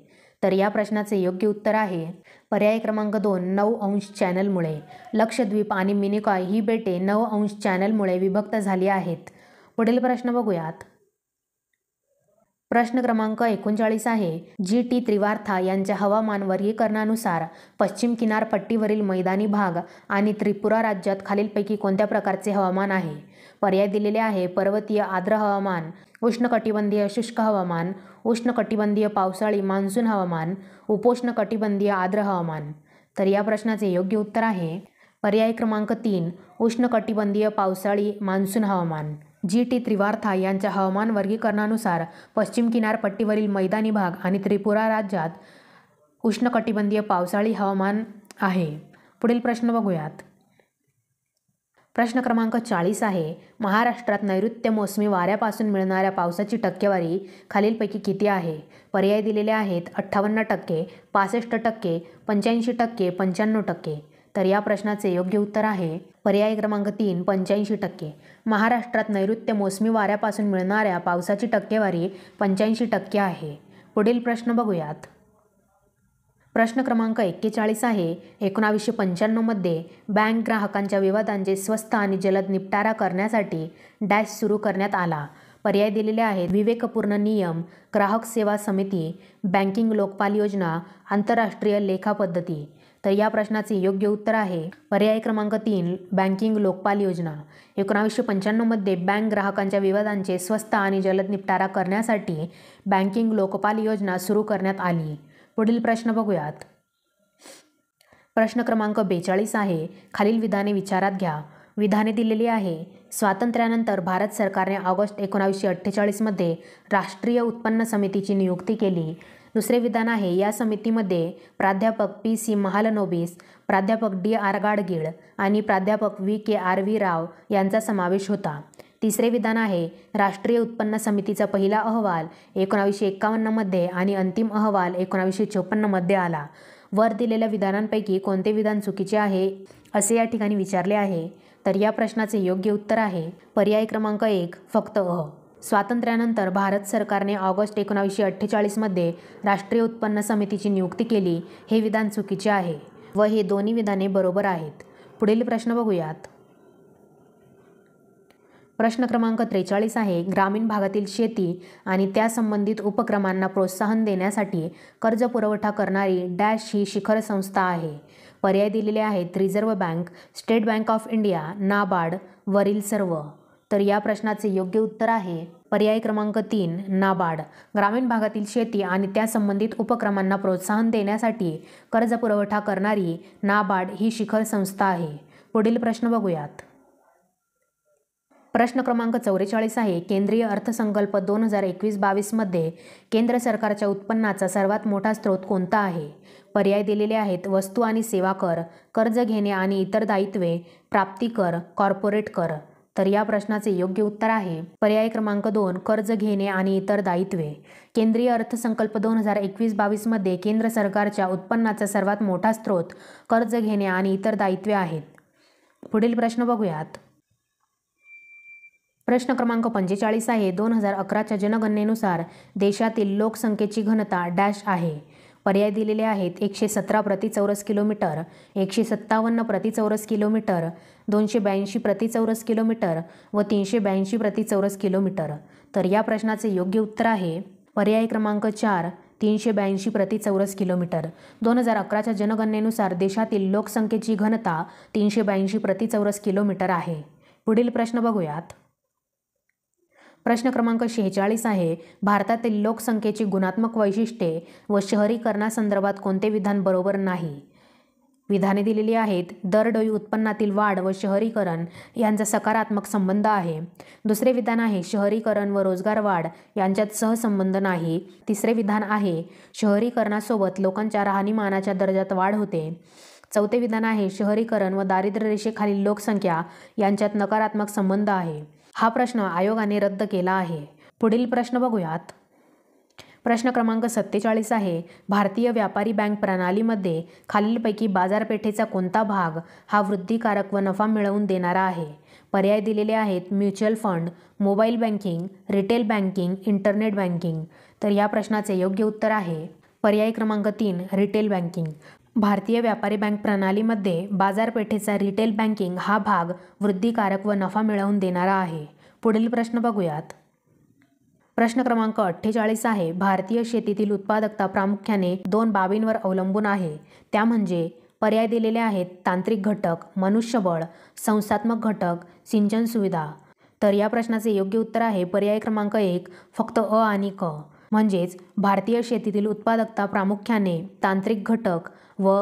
Speaker 1: तर या प्रश्नाचे योग्य उत्तर आहे पर्याय क्रमांक 2, 9° चॅनलमुळे. लक्षद्वीप आणि मिनिकॉय ही बेटे 9° चॅनलमुळे विभक्त झाली आहेत. पुढील प्रश्न बघूयात. प्रश्न क्रमांक 39 आहे, जी.टी. त्रिवार्था यांच्या हवामान वर्गीकरणानुसार पश्चिम किनारपट्टीवरील मैदानी भाग आणि त्रिपुरा राज्यात खालीलपैकी कोणत्या प्रकारचे हवामान आहे? पर्याय दिलेले आहे पर्वतीय आर्द्र हवामान, उष्णकटिबंधीय शुष्क हवामान, उष्णकटिबंधीय पावसाळी मान्सून हवामान, उपोष्णकटिबंधीय आर्द्र हवामान. तर या प्रश्नाचे योग्य उत्तर आहे पर्याय क्रमांक 3, उष्णकटिबंधीय पावसाळी मान्सून हवामान. जी.टी. त्रिवार्था यांच्या हवामान वर्गीकरणानुसार पश्चिम किनारपट्टीवरील मैदानी भाग आणि त्रिपुरा राज्यात उष्णकटिबंधीय पावसाळी हवामान आहे. पुढील प्रश्न बघूयात. प्रश्न क्रमांक 40 आहे, महाराष्ट्रात नैऋत्य मोसमी वाऱ्यापासून मिळणाऱ्या पावसाची टक्केवारी खालीलपैकी किती आहे? पर्याय दिलेले आहेत 58%, 65%, 85%, 95%. तर या प्रश्नाचे योग्य उत्तर आहे पर्याय क्रमांक 3 85%. महाराष्ट्रात नैऋत्य मोसमी वाऱ्यापासून मिळणाऱ्या पावसाची टक्केवारी 85% आहे. पुढील प्रश्न बघूयात. प्रश्न क्रमांक 41 आहे. 1995मध्ये बँक ग्राहकांच्या विवादांचे स्वस्त आणि जलद निपटारा करण्यासाठी डॅश सुरू करण्यात आला. पर्याय दिलेले आहेत विवेकपूर्ण नियम, ग्राहक सेवा समिती, बँकिंग लोकपाल योजना, आंतरराष्ट्रीय लेखा पद्धती. तर या प्रश्नाचे योग्य उत्तर आहे पर्याय क्रमांक 3 बँकिंग लोकपाल योजना. 1995मध्ये बँक ग्राहकांच्या विवादांचे स्वस्त आणि जलद निपटारा करण्यासाठी बँकिंग लोकपाल योजना सुरू करण्यात आली. पुढील प्रश्न बघूयात. प्रश्न क्रमांक 42 आहे. खालील विधाने विचारात घ्या. विधाने दिलेली आहे. स्वातंत्र्यानंतर भारत सरकारने ऑगस्ट 1948मध्ये राष्ट्रीय उत्पन्न समितीची नियुक्ती केली. दुसरे विधान आहे या समितीमध्ये प्राध्यापक PC महालनोबिस, प्राध्यापक DR गाडगीळ आणि प्राध्यापक VKRV राव यांचा समावेश होता. तिसरे विधान आहे राष्ट्रीय उत्पन्न समितीचा पहिला अहवाल 1951मध्ये आणि अंतिम अहवाल 1954मध्ये आला. वर दिलेल्या विधानांपैकी कोणते विधान चुकीचे आहे असे या ठिकाणी विचारले आहे. तर या प्रश्नाचे योग्य उत्तर आहे पर्याय क्रमांक 1 फक्त अ. स्वातंत्र्यानंतर भारत सरकारने ऑगस्ट 1948मध्ये राष्ट्रीय उत्पन्न समितीची नियुक्ती केली हे विधान चुकीचे आहे व हे दोन्ही विधाने बरोबर आहेत. पुढील प्रश्न बघूयात. प्रश्न क्रमांक 43 आहे. ग्रामीण भागातील शेती आणि त्या संबंधित उपक्रमांना प्रोत्साहन देण्यासाठी कर्ज पुरवठा करणारी डॅश ही शिखर संस्था आहे. पर्याय दिलेले आहेत reserve bank, state bank of India, NABARD, वरील सर्व. तर या प्रश्नाचे योग्य उत्तर आहे पर्याय क्रमांक 3 नाबार्ड. ग्रामीण भागातील शेती आणि त्या संबंधित उपक्रमांना प्रोत्साहन देण्यासाठी कर्ज पुरवठा करणारी नाबार्ड ही शिखर संस्था आहे. पुढील प्रश्न बघूयात. प्रश्न क्रमांक 44 आहे. केंद्रीय अर्थसंकल्प 2021-22 मध्ये केंद्र सरकारच्या उत्पन्नाचा सर्वात मोठा स्रोत कोणता आहे? पर्याय दिलेले आहेत वस्तू आणि सेवा कर, कर्ज घेणे आणि इतर दायित्वे, प्राप्ती कर, कॉर्पोरेट कर. तर या प्रश्नाचे योग्य उत्तर आहे पर्याय क्रमांक 2 कर्ज घेणे आणि इतर दायित्वे. केंद्रीय अर्थसंकल्प 2021-22 मध्ये केंद्र सरकारच्या उत्पन्नाचा सर्वात मोठा स्रोत कर्ज घेणे आणि इतर दायित्वे आहेत. पुढील प्रश्न बघूयात. प्रश्न क्रमांक 45 आहे. 2011च्या जनगणनेनुसार देशातील लोकसंख्येची घनता डॅश आहे. पर्याय दिलेले आहेत 117 प्रति चौरस किलोमीटर, 157 प्रति चौरस किलोमीटर, 282 प्रति चौरस किलोमीटर व 382 प्रति चौरस किलोमीटर. तर या प्रश्नाचे योग्य उत्तर आहे पर्याय क्रमांक 4 382 प्रति चौरस किलोमीटर. 2011च्या जनगणनेनुसार देशातील लोकसंख्येची घनता 382 प्रति चौरस किलोमीटर आहे. पुढील प्रश्न बघूयात. प्रश्न क्रमांक 46 आहे. भारतातील लोकसंख्येची गुणात्मक वैशिष्ट्ये व शहरीकरणासंदर्भात कोणते विधान बरोबर नाही? विधाने दिलेली आहेत. दरडोई उत्पन्नातील वाढ व शहरीकरण यांचा सकारात्मक संबंध आहे. दुसरे विधान आहे शहरीकरण व रोजगार वाढ यांच्यात सहसंबंध नाही. तिसरे विधान आहे शहरीकरणासोबत लोकांच्या राहणीमानाच्या दर्जात वाढ होते. चौथे विधान आहे शहरीकरण व दारिद्र्य रेषेखालील लोकसंख्या यांच्यात नकारात्मक संबंध आहे. हा प्रश्न आयोगाने रद्द केला आहे. पुढील प्रश्न बघूयात. प्रश्न क्रमांक 47 आहे. भारतीय व्यापारी बँक प्रणालीमध्ये खालीलपैकी बाजारपेठेचा कोणता भाग हा वृद्धिकारक व नफा मिळवून देणारा आहे? पर्याय दिलेले आहेत mutual fund, mobile banking, retail banking, internet banking. तर या प्रश्नाचे योग्य उत्तर आहे पर्याय क्रमांक 3 रिटेल बँकिंग. भारतीय व्यापारी बँक प्रणालीमध्ये बाजारपेठेचा रिटेल बँकिंग हा भाग वृद्धिकारक व नफा मिळवून देणारा आहे. पुढील प्रश्न बघूयात. प्रश्न क्रमांक 48 आहे. भारतीय शेतीतील उत्पादकता प्रामुख्याने 2 बाबींवर अवलंबून आहे. त्या म्हणजे पर्याय दिलेले आहेत तांत्रिक घटक, मनुष्यबळ, संस्थात्मक घटक, सिंचन सुविधा. तर या प्रश्नाचे योग्य उत्तर आहे पर्याय क्रमांक 1 फक्त अ आणि क. म्हणजेच भारतीय शेतीतील उत्पादकता प्रामुख्याने तांत्रिक घटक व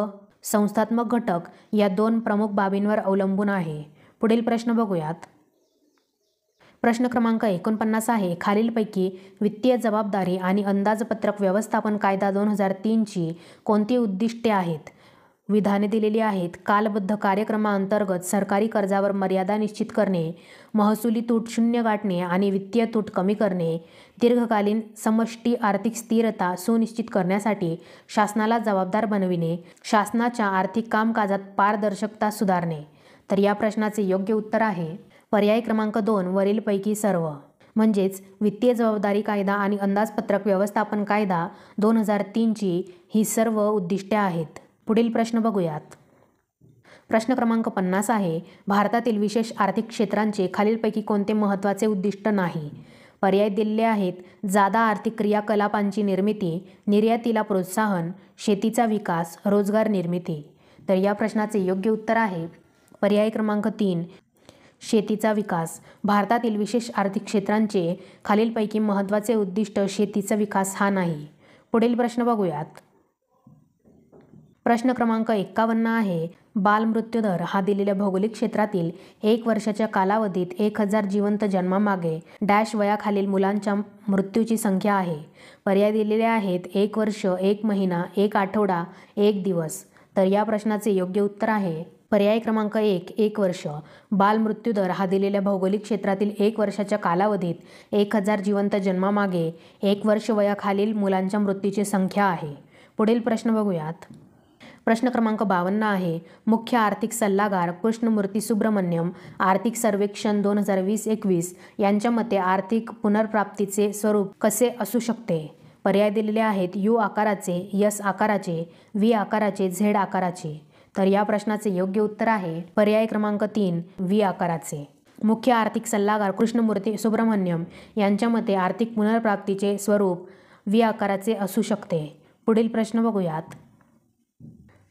Speaker 1: संस्थात्मक घटक या 2 प्रमुख बाबींवर अवलंबून आहे. पुढील प्रश्न बघूयात. प्रश्न क्रमांक 49 आहे. खालीलपैकी वित्तीय जबाबदारी आणि अंदाजपत्रक व्यवस्थापन कायदा 2003 ची कोणती उद्दिष्टे आहेत? विधाने दिलेली आहेत. कालबद्ध कार्यक्रमाअंतर्गत सरकारी कर्जावर मर्यादा निश्चित करणे, महसुली तूट शून्य गाठणे आणि वित्तीय तूट कमी करणे, दीर्घकालीन समष्टी आर्थिक स्थिरता सुनिश्चित करण्यासाठी शासनाला जबाबदार बनविणे, शासनाच्या आर्थिक कामकाजात पारदर्शकता सुधारणे. तर या प्रश्नाचे योग्य उत्तर आहे पर्याय क्रमांक 2 वरीलपैकी सर्व. म्हणजेच वित्तीय जबाबदारी कायदा आणि अंदाजपत्रक व्यवस्थापन कायदा 2003ची ही सर्व उद्दिष्टे आहेत. पुढील प्रश्न बघूयात. प्रश्न क्रमांक 50 आहे. भारतातील विशेष आर्थिक क्षेत्रांचे खालीलपैकी कोणते महत्त्वाचे उद्दिष्ट नाही? पर्याय दिलेले आहेत. जादा आर्थिक क्रियाकलापांची निर्मिती, निर्यातीला प्रोत्साहन, शेतीचा विकास, रोजगार निर्मिती. तर या प्रश्नाचे योग्य उत्तर आहे पर्याय क्रमांक 3 शेतीचा विकास. भारतातील विशेष आर्थिक क्षेत्रांचे खालीलपैकी महत्त्वाचे उद्दिष्ट शेतीचा विकास हा नाही. पुढील प्रश्न बघूयात. प्रश्न क्रमांक 51 आहे. बालमृत्यूदर हा दिलेल्या भौगोलिक क्षेत्रातील 1 वर्षाच्या कालावधीत 1000 जिवंत जन्मामागे डॅश वयाखालील मुलांच्या मृत्यूची संख्या आहे. पर्याय दिलेले आहेत. 1 वर्ष, 1 महिना, 1 आठवडा, 1 दिवस. तर या प्रश्नाचे योग्य उत्तर आहे पर्याय क्रमांक 1 1 वर्ष. बालमृत्यूदर हा दिलेल्या भौगोलिक क्षेत्रातील 1 वर्षाच्या कालावधीत 1000 जिवंत जन्मामागे 1 वर्ष वयाखालील मुलांच्या मृत्यूची संख्या आहे. पुढील प्रश्न बघूयात. प्रश्न क्रमांक 52 आहे. मुख्य आर्थिक सल्लागार कृष्णमूर्ती सुब्रमण्यम आर्थिक सर्वेक्षण 2020-21 यांच्या मते आर्थिक पुनर्प्राप्तीचे स्वरूप कसे असू शकते? पर्याय दिलेले आहेत. यू आकाराचे, एस आकाराचे, व्ही आकाराचे, झेड आकाराचे. तर या प्रश्नाचे योग्य उत्तर आहे पर्याय क्रमांक 3 व्ही आकाराचे. मुख्य आर्थिक सल्लागार कृष्णमूर्ती सुब्रमण्यम यांच्या मते आर्थिक पुनर्प्राप्तीचे स्वरूप व्ही आकाराचे असू शकते. पुढील प्रश्न बघूयात.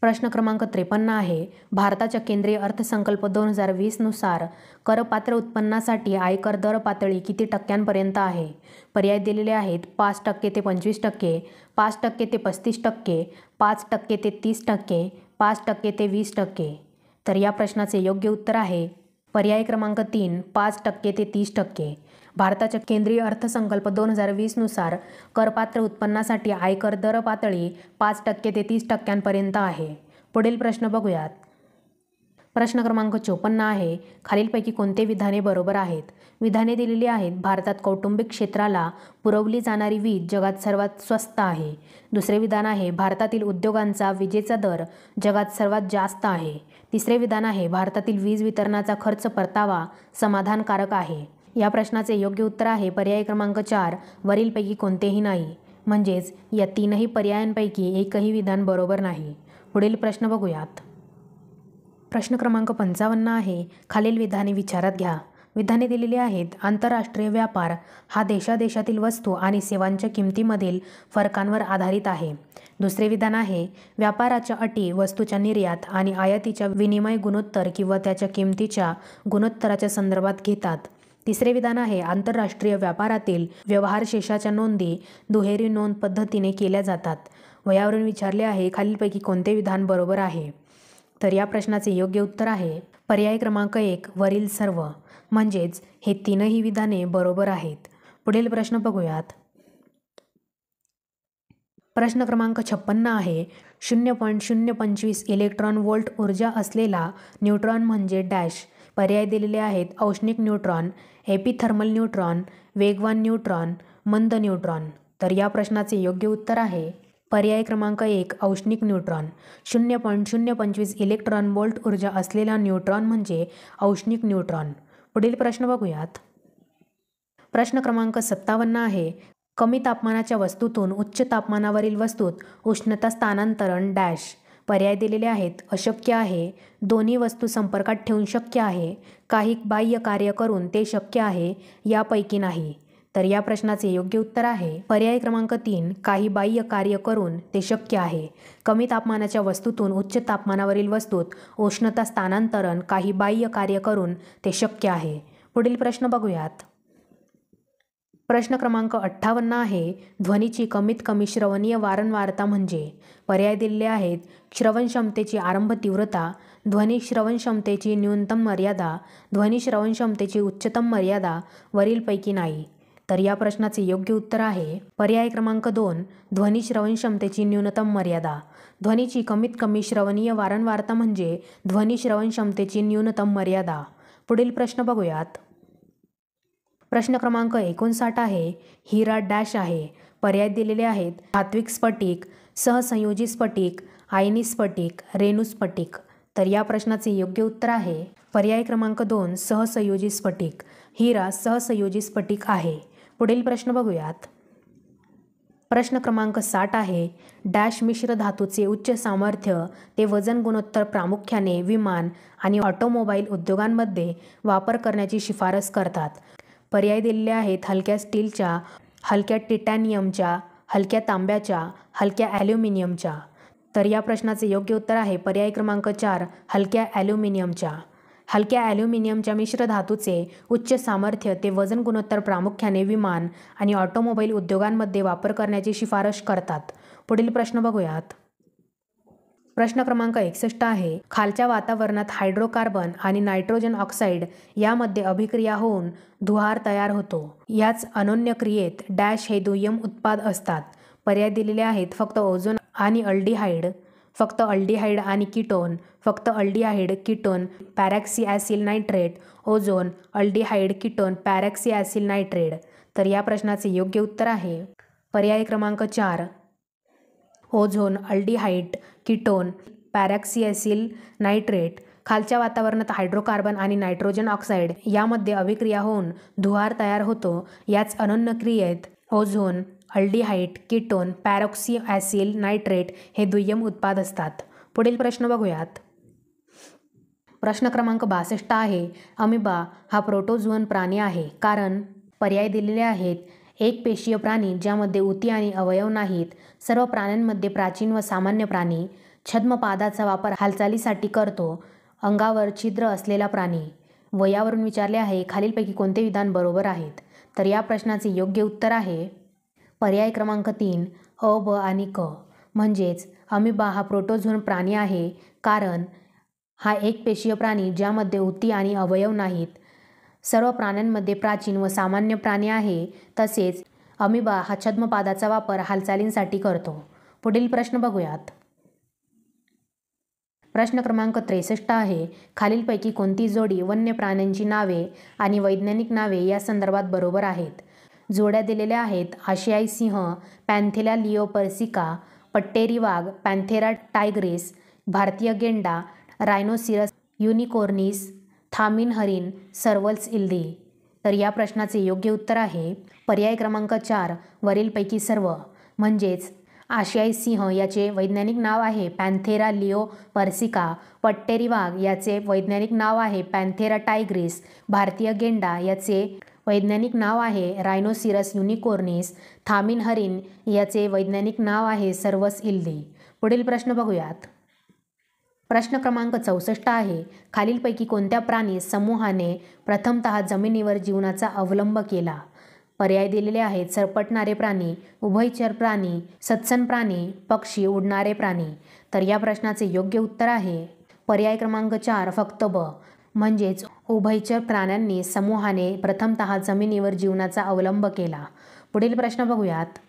Speaker 1: प्रश्न क्रमांक 53 आहे. भारताच्या केंद्रीय अर्थसंकल्प 2020 नुसार करपात्र उत्पन्नासाठी आयकर दर पातळी किती टक्क्यांपर्यंत आहे? पर्याय दिलेले आहेत. 5% ते 25%, 5% ते 35%, 5% ते 30%, 5% ते 20%. तर या प्रश्नाचे योग्य उत्तर आहे पर्याय क्रमांक 3 5% ते 30%. भारताच्या केंद्रीय अर्थसंकल्प 2020 नुसार करपात्र उत्पन्नासाठी आयकर दर पातळी 5% ते 30%पर्यंत आहे. पुढील प्रश्न बघूयात. प्रश्न क्रमांक 54 आहे. खालीलपैकी कोणते विधाने बरोबर आहेत? विधाने दिलेली आहेत. भारतात कौटुंबिक क्षेत्राला पुरवली जाणारी वीज जगात सर्वात स्वस्त आहे. दुसरे विधान आहे. भारतातील उद्योगांचा विजेचा दर जगात सर्वात जास्त आहे. तिसरे विधान आहे. भारतातील वीज वितरणाचा खर्च परतावा समाधानकारक आहे. या प्रश्नाचे योग्य उत्तर आहे पर्याय क्रमांक 4 वरीलपैकी कोणतेही नाही. म्हणजेच या तीनही पर्यायांपैकी एकही विधान बरोबर नाही. पुढील प्रश्न बघूयात. प्रश्न क्रमांक 55 आहे. खालील विधाने विचारात घ्या. विधाने दिलेली आहेत. आंतरराष्ट्रीय व्यापार हा देशादेशातील वस्तू आणि सेवांच्या किमतीमधील फरकांवर आधारित आहे. दुसरे विधान आहे. व्यापाराच्या अटी वस्तूच्या निर्यात आणि आयातीच्या विनिमय गुणोत्तर किंवा त्याच्या किमतीच्या गुणोत्तराच्या संदर्भात घेतात. तिसरे विधान आहे. आंतरराष्ट्रीय व्यापारातील व्यवहार शेषाच्या नोंदी दुहेरी नोंद पद्धतीने केल्या जातात. वयावरून विचारले आहे. खालीलपैकी कोणते विधान बरोबर आहे? तर या प्रश्नाचे योग्य उत्तर आहे पर्याय क्रमांक 1 वरील सर्व. म्हणजेच हे तीनही विधाने बरोबर आहेत. पुढील प्रश्न बघूयात. प्रश्न क्रमांक 56 आहे. 0.025 इलेक्ट्रॉन व्होल्ट ऊर्जा असलेला न्यूट्रॉन म्हणजे डॅश. पर्याय दिलेले आहेत. औष्णिक न्यूट्रॉन, एपिथर्मल न्यूट्रॉन, वेगवान न्यूट्रॉन, मंद न्यूट्रॉन. तर या प्रश्नाचे योग्य उत्तर आहे पर्याय क्रमांक 1 औष्णिक न्यूट्रॉन. 0.025 इलेक्ट्रॉन व्होल्ट ऊर्जा असलेला न्यूट्रॉन म्हणजे औष्णिक न्यूट्रॉन. पुढील प्रश्न बघूयात. प्रश्न क्रमांक 57 आहे. कमी तापमानाच्या वस्तूतून उच्च तापमानावरील वस्तूत उष्णता स्थानांतरण डॅश. पर्याय दिलेले आहेत. अशक्य आहे, दोन्ही वस्तू संपर्कात ठेवून शक्य आहे, काही बाह्य कार्य करून ते शक्य आहे, यापैकी नाही. तर या प्रश्नाचे योग्य उत्तर आहे पर्याय क्रमांक 3 काही बाह्य कार्य करून ते शक्य आहे. कमी तापमानाच्या वस्तूतून उच्च तापमानावरील वस्तूत उष्णता स्थानांतरण काही बाह्य कार्य करून ते शक्य आहे. पुढील प्रश्न बघूयात. प्रश्न क्रमांक 58 आहे. ध्वनीची कमीत कमी श्रवणीय वारंवारता म्हणजे? पर्याय दिलेले आहेत. श्रवणक्षमतेची आरंभ तीव्रता, ध्वनी श्रवणक्षमतेची न्यूनतम मर्यादा, ध्वनी श्रवणक्षमतेची उच्चतम मर्यादा, वरीलपैकी नाही. तर या प्रश्नाचे योग्य उत्तर आहे पर्याय क्रमांक 2 ध्वनी श्रवणक्षमतेची न्यूनतम मर्यादा. ध्वनीची कमीत कमी श्रवणीय वारंवारता म्हणजे ध्वनी श्रवण क्षमतेची न्यूनतम मर्यादा. पुढील प्रश्न बघूयात. प्रश्न क्रमांक 59 आहे. हिरा डॅश आहे. पर्याय दिलेले आहेत. धात्विक स्फटिक, सहसंयोजी स्फटिक, आयनी स्फटिक, रेणू स्फटिक. तर या प्रश्नाचे योग्य उत्तर आहे पर्याय क्रमांक 2 सहसंयोजी स्फटिक. हिरा सहसंयोजी स्फटिक आहे. पुढील प्रश्न बघूयात. प्रश्न क्रमांक 60 आहे. डॅश मिश्र धातूचे उच्च सामर्थ्य ते वजन गुणोत्तर प्रामुख्याने विमान आणि ऑटोमोबाईल उद्योगांमध्ये वापर करण्याची शिफारस करतात. पर्याय दिलेले आहेत. हलक्या स्टीलच्या, हलक्या टिटॅनियमच्या, हलक्या तांब्याच्या, हलक्या ॲल्युमिनियमच्या. तर या प्रश्नाचे योग्य उत्तर आहे पर्याय क्रमांक 4 हलक्या ॲल्युमिनियमच्या. हलक्या ॲल्युमिनियमच्या मिश्र धातूचे उच्च सामर्थ्य ते वजन गुणोत्तर प्रामुख्याने विमान आणि ऑटोमोबाईल उद्योगांमध्ये वापर करण्याची शिफारस करतात. पुढील प्रश्न बघूयात. प्रश्न क्रमांक 61 आहे. खालच्या वातावरणात हायड्रोकार्बन आणि नायट्रोजन ऑक्साईड यामध्ये अभिक्रिया होऊन धुआर तयार होतो. याच अनोन्य क्रियेत डॅश हे दुय्यम उत्पाद असतात. पर्याय दिलेले आहेत. फक्त ओझोन आणि अल्डिहाइड, फक्त अल्डिहाइड आणि कीटोन, फक्त aldehyde, ketone, peroxyacyl nitrate, ozone, aldehyde, ketone, peroxyacyl nitrate. तर या प्रश्नाचे योग्य उत्तर आहे पर्याय क्रमांक 4 ozone, aldehyde, ketone, peroxyacyl nitrate. खालच्या वातावरणात हायड्रोकार्बन आणि नायट्रोजन ऑक्साईड यामध्ये अभिक्रिया होऊन धुआर तयार होतो. याच अनोन्य क्रियेत ozone, aldehyde, ketone, peroxyacyl nitrate हे दुय्यम उत्पाद असतात. पुढील प्रश्न बघूयात. प्रश्न क्रमांक 62 आहे. अमिबा हा प्रोटोझोअन प्राणी आहे कारण पर्याय दिलेले आहेत. एक पेशीय प्राणी ज्यामध्ये ऊती आणि अवयव नाहीत. सर्व प्राण्यांमध्ये प्राचीन व सामान्य प्राणी. छद्मपादाचा वापर हालचालीसाठी करतो. अंगावर छिद्र असलेला प्राणी. वयावरून विचारले आहे. खालीलपैकी कोणते विधान बरोबर आहेत? तर या प्रश्नाचे योग्य उत्तर आहे पर्याय क्रमांक 3 अ, ब आणि क. म्हणजेच अमिबा हा प्रोटोझोअन प्राणी आहे कारण हा एक पेशीय प्राणी ज्यामध्ये ऊती आणि अवयव नाहीत. सर्व प्राण्यांमध्ये प्राचीन व सामान्य प्राणी आहे. तसेच अमिबा हा छद्मपादाचा वापर हालचालींसाठी करतो. पुढील प्रश्न बघूयात. प्रश्न क्रमांक 63 आहे. खालीलपैकी कोणती जोडी वन्य प्राण्यांची नावे आणि वैज्ञानिक नावे या संदर्भात बरोबर आहेत? जोड्या दिलेल्या आहेत. आशियाई सिंह पॅन्थेरा लिओपर्सिका, पट्टेरी वाघ पॅन्थेरा टायग्रिस, भारतीय गेंडा रायनोसिरस युनिकॉर्निस, थामिन हरिण सर्वल्स इल्दी. तर या प्रश्नाचे योग्य उत्तर आहे पर्याय क्रमांक 4 वरीलपैकी सर्व. म्हणजेच आशियाई सिंह याचे वैज्ञानिक नाव आहे पॅन्थेरा लिओपर्सिका, पट्टेरी वाघ याचे वैज्ञानिक नाव आहे पॅन्थेरा टायग्रिस, भारतीय गेंडा याचे वैज्ञानिक नाव आहे रायनोसिरस युनिकॉर्निस, थामिन हरिण याचे वैज्ञानिक नाव आहे सर्वस इल्दी. पुढील प्रश्न बघूयात. प्रश्न क्रमांक 64 आहे. खालीलपैकी कोणत्या प्राणी समूहाने प्रथमतः जमिनीवर जीवनाचा अवलंब केला? पर्याय दिलेले आहेत. सरपटणारे प्राणी, उभयचर प्राणी, सस्तन प्राणी, पक्षी, उडणारे प्राणी. तर या प्रश्नाचे योग्य उत्तर आहे पर्याय क्रमांक 4 फक्त ब. म्हणजेच उभयचर प्राण्यांनी समूहाने प्रथमतः जमिनीवर जीवनाचा अवलंब केला. पुढील प्रश्न बघूयात.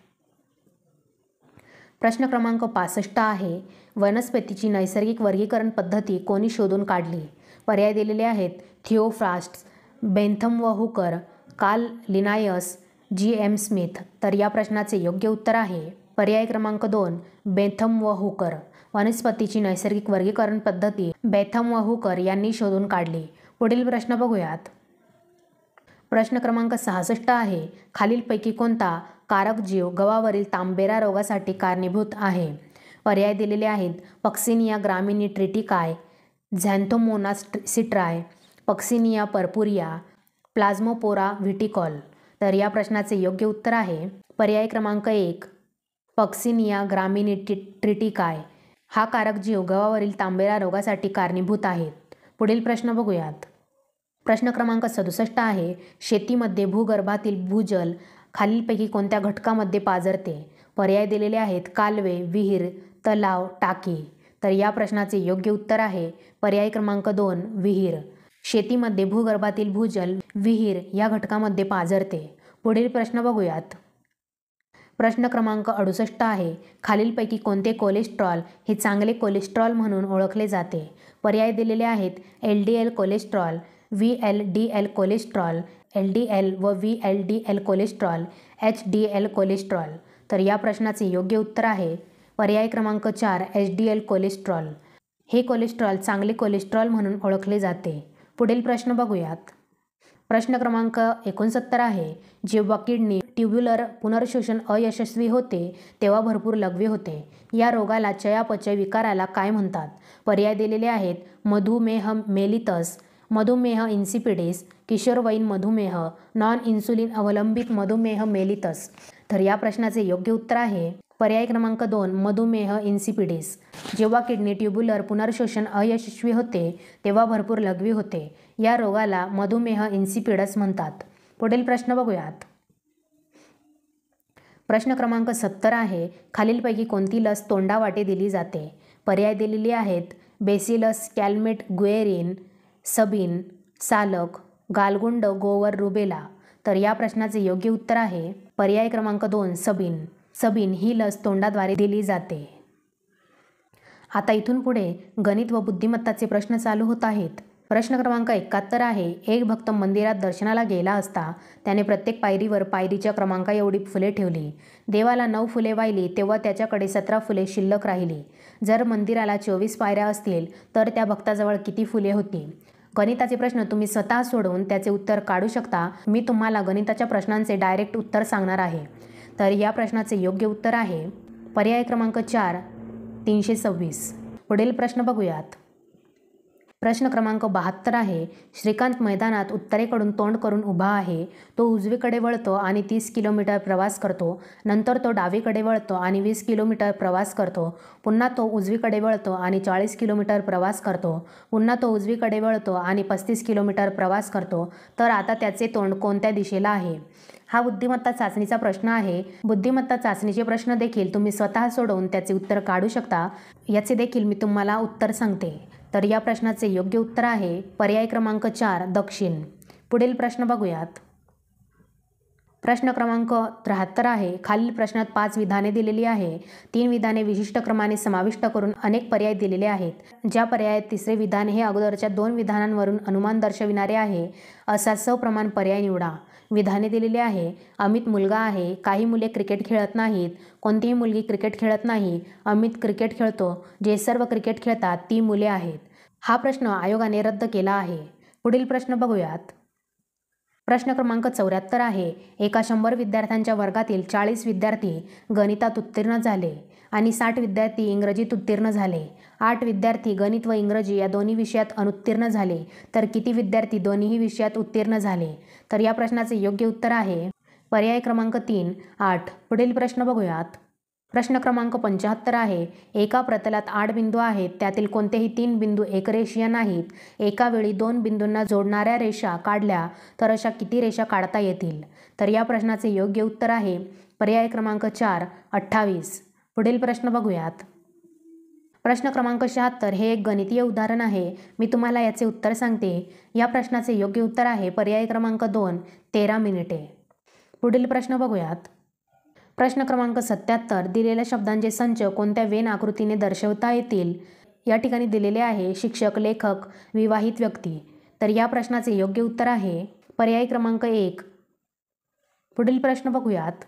Speaker 1: प्रश्न क्रमांक 65 आहे. वनस्पतीची नैसर्गिक वर्गीकरण पद्धती कोणी शोधून काढली? पर्याय दिलेले आहेत. थिओफ्रास्ट, बेंथम व Hooker, Carl Linnaeus, G M. Smith. तर या प्रश्नाचे योग्य उत्तर आहे पर्याय क्रमांक 2 बेंथम व हुकर. वनस्पतीची नैसर्गिक वर्गीकरण पद्धती बेंथम व हुकर यांनी शोधून काढली. पुढील प्रश्न बघूयात. प्रश्न क्रमांक 66 आहे. खालीलपैकी कोणता कारक जीव गव्हावरील तांबेरा रोगासाठी कारणीभूत आहे? पर्याय दिलेले आहेत. Puccinia graminis tritici, Xanthomonas citri, Puccinia purpurea, Plasmopara viticola. तर या प्रश्नाचे योग्य उत्तर आहे पर्याय क्रमांक 1 पक्सिनिया ग्रामिनी ट्रिटिकाय. हा कारक जीव गव्हावरील तांबेरा रोगासाठी कारणीभूत आहेत. पुढील प्रश्न बघूयात. प्रश्न क्रमांक 67 आहे. शेतीमध्ये भूगर्भातील भूजल खालीलपैकी कोणत्या घटकामध्ये पाझरते? पर्याय दिलेले आहेत. कालवे, विहीर, तलाव, टाकी. तर या प्रश्नाचे योग्य उत्तर आहे पर्याय क्रमांक 2 विहीर. शेतीमध्ये भूगर्भातील भूजल विहीर या घटकामध्ये पाझरते. पुढील प्रश्न बघूयात. प्रश्न क्रमांक 68 आहे, खालीलपैकी कोणते कोलेस्ट्रॉल हे चांगले कोलेस्ट्रॉल म्हणून ओळखले जाते? पर्याय दिलेले आहेत LDL cholesterol, VLDL cholesterol, LDL व VLDL कोलेस्ट्रॉल, HDL कोलेस्ट्रॉल. तर या प्रश्नाचे योग्य उत्तर आहे पर्याय क्रमांक 4 HDL कोलेस्ट्रॉल. हे कोलेस्ट्रॉल चांगले कोलेस्ट्रॉल म्हणून ओळखले जाते. पुढील प्रश्न बघूयात. प्रश्न क्रमांक 69 आहे, जेव्हा किडनी ट्युब्युलर पुनर्शोषण अयशस्वी होते तेव्हा भरपूर लघवी होते. या रोगाला चयापचय विकाराला काय म्हणतात? पर्याय दिलेले आहेत मधुमेह मेलितस, मधुमेह इन्सिपिडिस, किशोरवयीन मधुमेह, नॉन इन्सुलिन अवलंबित मधुमेह मेलितस. तर या प्रश्नाचे योग्य उत्तर आहे पर्याय क्रमांक 2 मधुमेह इन्सिपिडिस. जेव्हा किडनी ट्युब्युलर पुनर्शोषण अयशस्वी होते तेव्हा भरपूर लघवी होते. या रोगाला मधुमेह इन्सिपिडस म्हणतात. पुढील प्रश्न बघूयात. प्रश्न क्रमांक 70 आहे, खालीलपैकी कोणती लस तोंडावाटे दिली जाते? पर्याय दिलेली आहेत बेसिलस कॅल्मेट गुएरिन, सबीन, सालक, गालगुंड, गोवर, रुबेला. तर या प्रश्नाचे योग्य उत्तर आहे पर्याय क्रमांक 2 सबीन. सबीन ही लस तोंडाद्वारे दिली जाते. आता इथून पुढे गणित व बुद्धिमत्ताचे प्रश्न चालू होत आहेत. प्रश्न क्रमांक 71 आहे, एक भक्त मंदिरात दर्शनाला गेला असता त्याने प्रत्येक पायरीवर पायरीच्या क्रमांका एवढी फुले ठेवली. देवाला 9 फुले वाहिली तेव्हा त्याच्याकडे 17 फुले शिल्लक राहिली. जर मंदिराला 24 पायऱ्या असतील तर त्या भक्ताजवळ किती फुले होती? गणिताचे प्रश्न तुम्ही स्वतः सोडवून त्याचे उत्तर काढू शकता. मी तुम्हाला गणिताच्या प्रश्नांचे डायरेक्ट उत्तर सांगणार आहे. तर या प्रश्नाचे योग्य उत्तर आहे पर्याय क्रमांक 4 326. पुढील प्रश्न बघूयात. प्रश्न क्रमांक 72 आहे, श्रीकांत मैदानात उत्तरेकडून तोंड करून उभा आहे. तो उजवीकडे वळतो आणि 30 किलोमीटर प्रवास करतो. नंतर तो डावीकडे वळतो आणि 20 किलोमीटर प्रवास करतो. पुन्हा तो उजवीकडे वळतो आणि 40 किलोमीटर प्रवास करतो. पुन्हा तो उजवीकडे वळतो आणि 35 किलोमीटर प्रवास करतो. तर आता त्याचे तोंड कोणत्या दिशेला आहे? हा बुद्धिमत्ता चाचणीचा प्रश्न आहे. बुद्धिमत्ता चाचणीचे प्रश्न देखील तुम्ही स्वतः सोडवून त्याचे उत्तर काढू शकता. याचे देखील मी तुम्हाला उत्तर सांगते. तर या प्रश्नाचे योग्य उत्तर आहे पर्याय क्रमांक 4 दक्षिण. पुढील प्रश्न बघूयात. प्रश्न क्रमांक 73 आहे, खालील प्रश्नात 5 विधाने दिलेली आहे. 3 विधाने विशिष्ट क्रमाने समाविष्ट करून अनेक पर्याय दिलेले आहेत. ज्या पर्यायात तिसरे विधान हे अगोदरच्या 2 विधानांवरून अनुमान दर्शविणारे आहे असा सप्रमाण पर्याय निवडा. विधाने दिलेली आहे, अमित मुलगा आहे, काही मुले क्रिकेट खेळत नाहीत, कोणतीही मुलगी क्रिकेट खेळत नाही, अमित क्रिकेट खेळतो, जे सर्व क्रिकेट खेळतात ती मुले आहेत. हा प्रश्न आयोगाने रद्द केला आहे. पुढील प्रश्न बघूयात. प्रश्न क्रमांक 74 आहे, एका 100 विद्यार्थ्यांच्या वर्गातील 40 विद्यार्थी गणितात उत्तीर्ण झाले आणि 60 विद्यार्थी इंग्रजीत उत्तीर्ण झाले. 8 विद्यार्थी गणित व इंग्रजी या दोन्ही विषयात अनुत्तीर्ण झाले. तर किती विद्यार्थी दोन्ही विषयात उत्तीर्ण झाले? तर या प्रश्नाचे योग्य उत्तर आहे पर्याय क्रमांक 3 8. पुढील प्रश्न बघूयात. प्रश्न क्रमांक 75 आहे, एका प्रतलात 8 बिंदू आहेत. त्यातील कोणतेही 3 बिंदू एकरेषीय नाहीत. एका वेळी 2 बिंदूंना जोडणाऱ्या रेषा काढल्या तर अशा किती रेषा काढता येतील? तर या प्रश्नाचे योग्य उत्तर आहे पर्याय क्रमांक 4 28. पुढील प्रश्न बघूयात. प्रश्न क्रमांक 76 हे एक गणितीय उदाहरण आहे. मी तुम्हाला याचे उत्तर सांगते. या प्रश्नाचे योग्य उत्तर आहे पर्याय क्रमांक 2 13 मिनिटे. पुढील प्रश्न बघूयात. प्रश्न क्रमांक 77 दिलेल्या शब्दांचे संच कोणत्या वेन आकृतीने दर्शवता येतील? या ठिकाणी दिलेले आहे शिक्षक, लेखक, विवाहित व्यक्ती. तर या प्रश्नाचे योग्य उत्तर आहे पर्याय क्रमांक 1. पुढील प्रश्न बघूयात.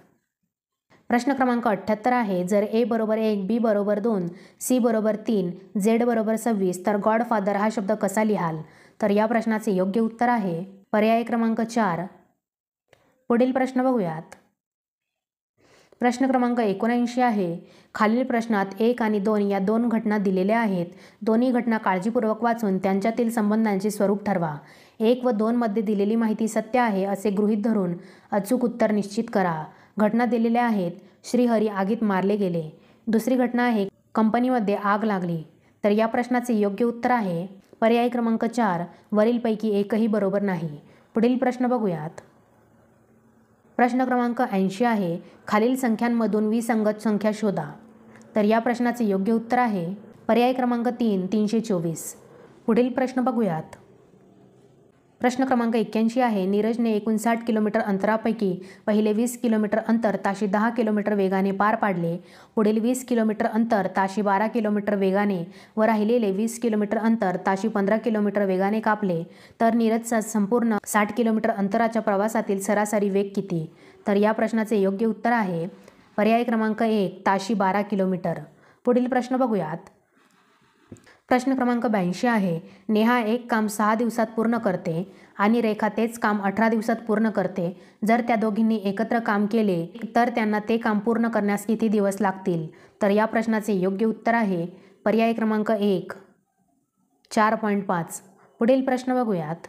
Speaker 1: प्रश्न क्रमांक 78 आहे, जर A बरोबर 1, B बरोबर 2, C बरोबर 3, Z बरोबर 26 तर गॉडफादर हा शब्द कसा लिहाल? तर या प्रश्नाचे योग्य उत्तर आहे पर्याय क्रमांक 4. पुढील प्रश्न बघूयात. प्रश्न क्रमांक 79 आहे, खालील प्रश्नात 1 आणि 2 या 2 घटना दिलेल्या आहेत. दोन्ही घटना काळजीपूर्वक वाचून त्यांच्यातील संबंधांचे स्वरूप ठरवा. 1 व 2 मध्ये दिलेली माहिती सत्य आहे असे गृहीत धरून अचूक उत्तर निश्चित करा. घटना दिलेल्या आहेत, श्रीहरी आगीत मारले गेले. दुसरी घटना आहे, कंपनीमध्ये आग लागली. तर या प्रश्नाचे योग्य उत्तर आहे पर्याय क्रमांक 4 वरीलपैकी एकही बरोबर नाही. पुढील प्रश्न बघूयात. प्रश्न क्रमांक 80 आहे, खालील संख्यांमधून विसंगत संख्या शोधा. तर या प्रश्नाचे योग्य उत्तर आहे पर्याय क्रमांक 3 324. पुढील प्रश्न बघूयात. प्रश्न क्रमांक 81 आहे, नीरजने एकूण 60 किलोमीटर अंतरापैकी पहिले 20 किलोमीटर अंतर ताशी 10 किलोमीटर वेगाने पार पाडले. पुढील 20 किलोमीटर अंतर ताशी 12 किलोमीटर वेगाने व राहिलेले 20 किलोमीटर अंतर ताशी 15 किलोमीटर वेगाने कापले. तर नीरजचा संपूर्ण 60 किलोमीटर अंतराच्या प्रवासातील सरासरी वेग किती? तर या प्रश्नाचे योग्य उत्तर आहे पर्याय क्रमांक 1 ताशी 12 किलोमीटर. पुढील प्रश्न बघूयात. प्रश्न क्रमांक 82 आहे, नेहा एक काम 6 दिवसात पूर्ण करते आणि रेखा तेच काम 18 दिवसात पूर्ण करते. जर त्या दोघींनी एकत्र काम केले तर त्यांना ते काम पूर्ण करण्यास किती दिवस लागतील? तर या प्रश्नाचे योग्य उत्तर आहे पर्याय क्रमांक 1 4.5. पुढील प्रश्न बघूयात.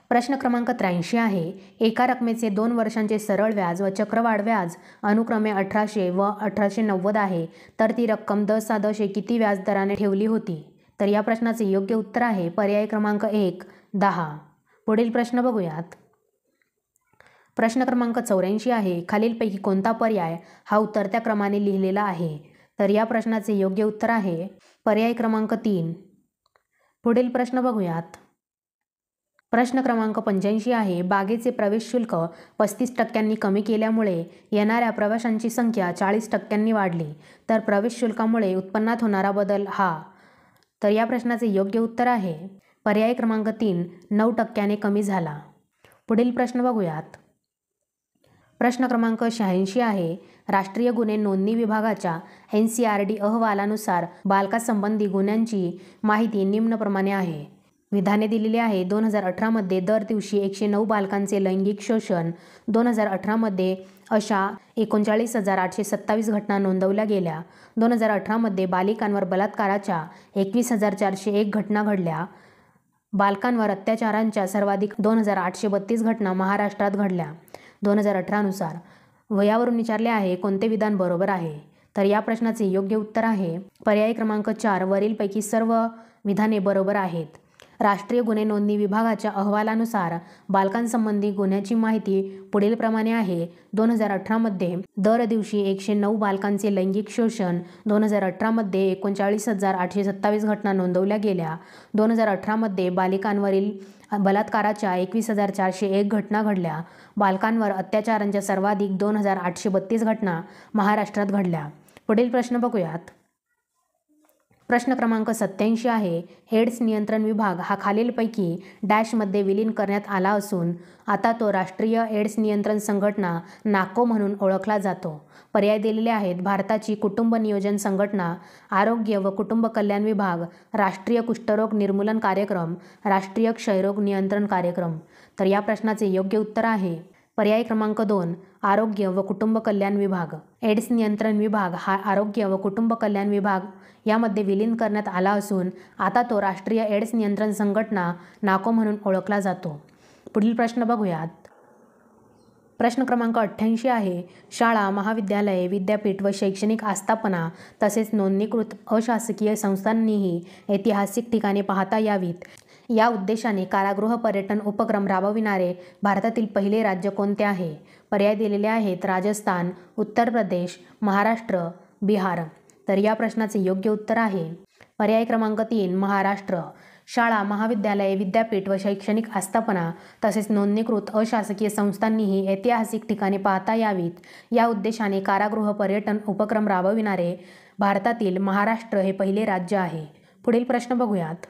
Speaker 1: प्रश्न क्रमांक 83 आहे, एका रकमेचे 2 वर्षांचे सरळ व्याज व चक्रवाढ व्याज अनुक्रमे 1800 व 1890 आहे. तर ती रक्कम दशांश किती व्याज दराने ठेवली होती? तर या प्रश्नाचे योग्य उत्तर आहे पर्याय क्रमांक 1 10. पुढील प्रश्न बघूयात. प्रश्न क्रमांक 84 आहे, खालीलपैकी कोणता पर्याय हा उतरत्या क्रमाने लिहिलेला आहे? तर या प्रश्नाचे योग्य उत्तर आहे पर्याय क्रमांक 3. पुढील प्रश्न बघूयात. प्रश्न क्रमांक 85 आहे, बागेचे प्रवेश शुल्क 35% कमी केल्यामुळे येणाऱ्या प्रवाशांची संख्या 40% वाढली. तर प्रवेश शुल्कामुळे उत्पन्नात होणारा बदल हा? तर या प्रश्नाचे योग्य उत्तर आहे पर्याय क्रमांक 3 9% कमी झाला. पुढील प्रश्न बघूयात. प्रश्न क्रमांक 86 आहे, राष्ट्रीय गुन्हे नोंदणी विभागाच्या NCRD अहवालानुसार बालकांसंबंधी गुन्ह्यांची माहिती निम्नप्रमाणे आहे. विधाने दिलेली आहे. 2018 मध्ये दर दिवशी 109 बालकांचे लैंगिक शोषण. 2018 मध्ये अशा 39,827 घटना नोंदवल्या गेल्या. 2018 मध्ये बालिकांवर बलात्काराच्या 21,401 घटना घडल्या. बालकांवर अत्याचारांच्या सर्वाधिक 2,832 घटना महाराष्ट्रात घडल्या. 2018 नुसार वयावरून विचारले आहे कोणते विधान बरोबर आहे? तर या प्रश्नाचे योग्य उत्तर आहे पर्याय क्रमांक 4 वरीलपैकी सर्व विधाने बरोबर आहेत. राष्ट्रीय गुन्हे नोंदणी विभागाच्या अहवालानुसार बालकांसंबंधी गुन्ह्याची माहिती पुढील प्रमाणे आहे. 2018 मध्ये दर दिवशी 109 बालकांचे लैंगिक शोषण. 2018 मध्ये 39,827 घटना नोंदवल्या गेल्या. 2018 मध्ये बालिकांवरील बलात्काराच्या 21,401 घटना घडल्या. बालकांवर अत्याचारांच्या सर्वाधिक 2,832 घटना महाराष्ट्रात घडल्या. पुढील प्रश्न बघूयात. प्रश्न क्रमांक 87 आहे, एड्स नियंत्रण विभाग हा खालीलपैकी डॅशमध्ये विलीन करण्यात आला असून आता तो राष्ट्रीय एड्स नियंत्रण संघटना नाको म्हणून ओळखला जातो. पर्याय दिलेले आहेत. भारताची कुटुंब नियोजन संघटना, आरोग्य व कुटुंब कल्याण विभाग, राष्ट्रीय कुष्ठरोग निर्मूलन कार्यक्रम, राष्ट्रीय क्षयरोग नियंत्रण कार्यक्रम. तर या प्रश्नाचे योग्य उत्तर आहे पर्याय क्रमांक 2 आरोग्य व कुटुंब कल्याण विभाग. एड्स नियंत्रण विभाग हा आरोग्य व कुटुंब कल्याण विभाग यामध्ये विलीन करण्यात आला असून आता तो राष्ट्रीय एड्स नियंत्रण संघटना नाको म्हणून ओळखला जातो. पुढील प्रश्न बघूयात. प्रश्न क्रमांक 88 आहे, शाळा, महाविद्यालये, विद्यापीठ व शैक्षणिक आस्थापना तसेच नोंदणीकृत अशासकीय संस्थांनीही ऐतिहासिक ठिकाणे पाहता यावीत या उद्देशाने कारागृह पर्यटन उपक्रम राबविणारे भारतातील पहिले राज्य कोणते आहे? पर्याय दिलेले आहेत. राजस्थान, उत्तर प्रदेश, महाराष्ट्र, बिहार. तर या प्रश्नाचे योग्य उत्तर आहे पर्याय क्रमांक 3 महाराष्ट्र. शाळा, महाविद्यालये, विद्यापीठ व शैक्षणिक आस्थापना तसेच नोंदणीकृत अशासकीय संस्थांनीही ऐतिहासिक ठिकाणे पाहता यावीत या उद्देशाने कारागृह पर्यटन उपक्रम राबविणारे भारतातील महाराष्ट्र हे पहिले राज्य आहे. पुढील प्रश्न बघूयात.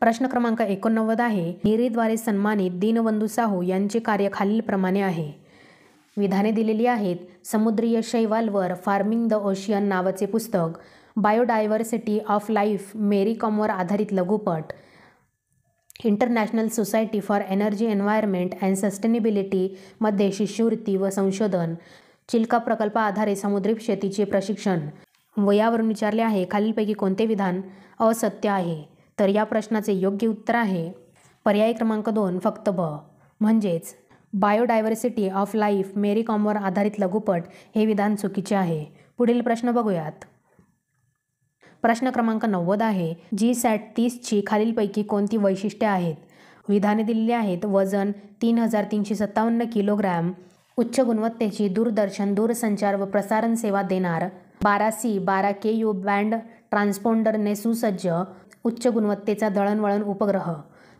Speaker 1: प्रश्न क्रमांक 89 आहे, निरीद्वारे सन्मानित दीनबंधू साहू यांचे कार्य खालीलप्रमाणे आहे. विधाने दिलेली आहेत. समुद्रीय शैवालवर फार्मिंग द ओशियन नावाचे पुस्तक, बायोडायव्हर्सिटी ऑफ लाईफ मेरी कॉमवर आधारित लघुपट, international society for energy environment and sustainability मध्ये शिष्यवृत्ती व संशोधन, चिल्का प्रकल्पाआधारे समुद्री शेतीचे प्रशिक्षण. वयावरून विचारले आहे खालीलपैकी कोणते विधान असत्य आहे? तर या प्रश्नाचे योग्य उत्तर आहे पर्याय क्रमांक 2 फक्त ब, म्हणजेच बायोडायव्हर्सिटी ऑफ लाईफ मेरी कॉमवर आधारित लघुपट हे विधान चुकीचे आहे. पुढील प्रश्न बघूयात. प्रश्न क्रमांक 90 आहे, GSAT-30ची खालीलपैकी कोणती वैशिष्ट्ये आहेत? विधाने दिलेली आहेत. वजन 3,357 किलोग्रॅम, उच्च गुणवत्तेची दूरदर्शन, दूरसंचार व प्रसारण सेवा देणार, 12C 12KU बँड ट्रान्सपोंडरने सुसज्ज, उच्च गुणवत्तेचा दळणवळण उपग्रह.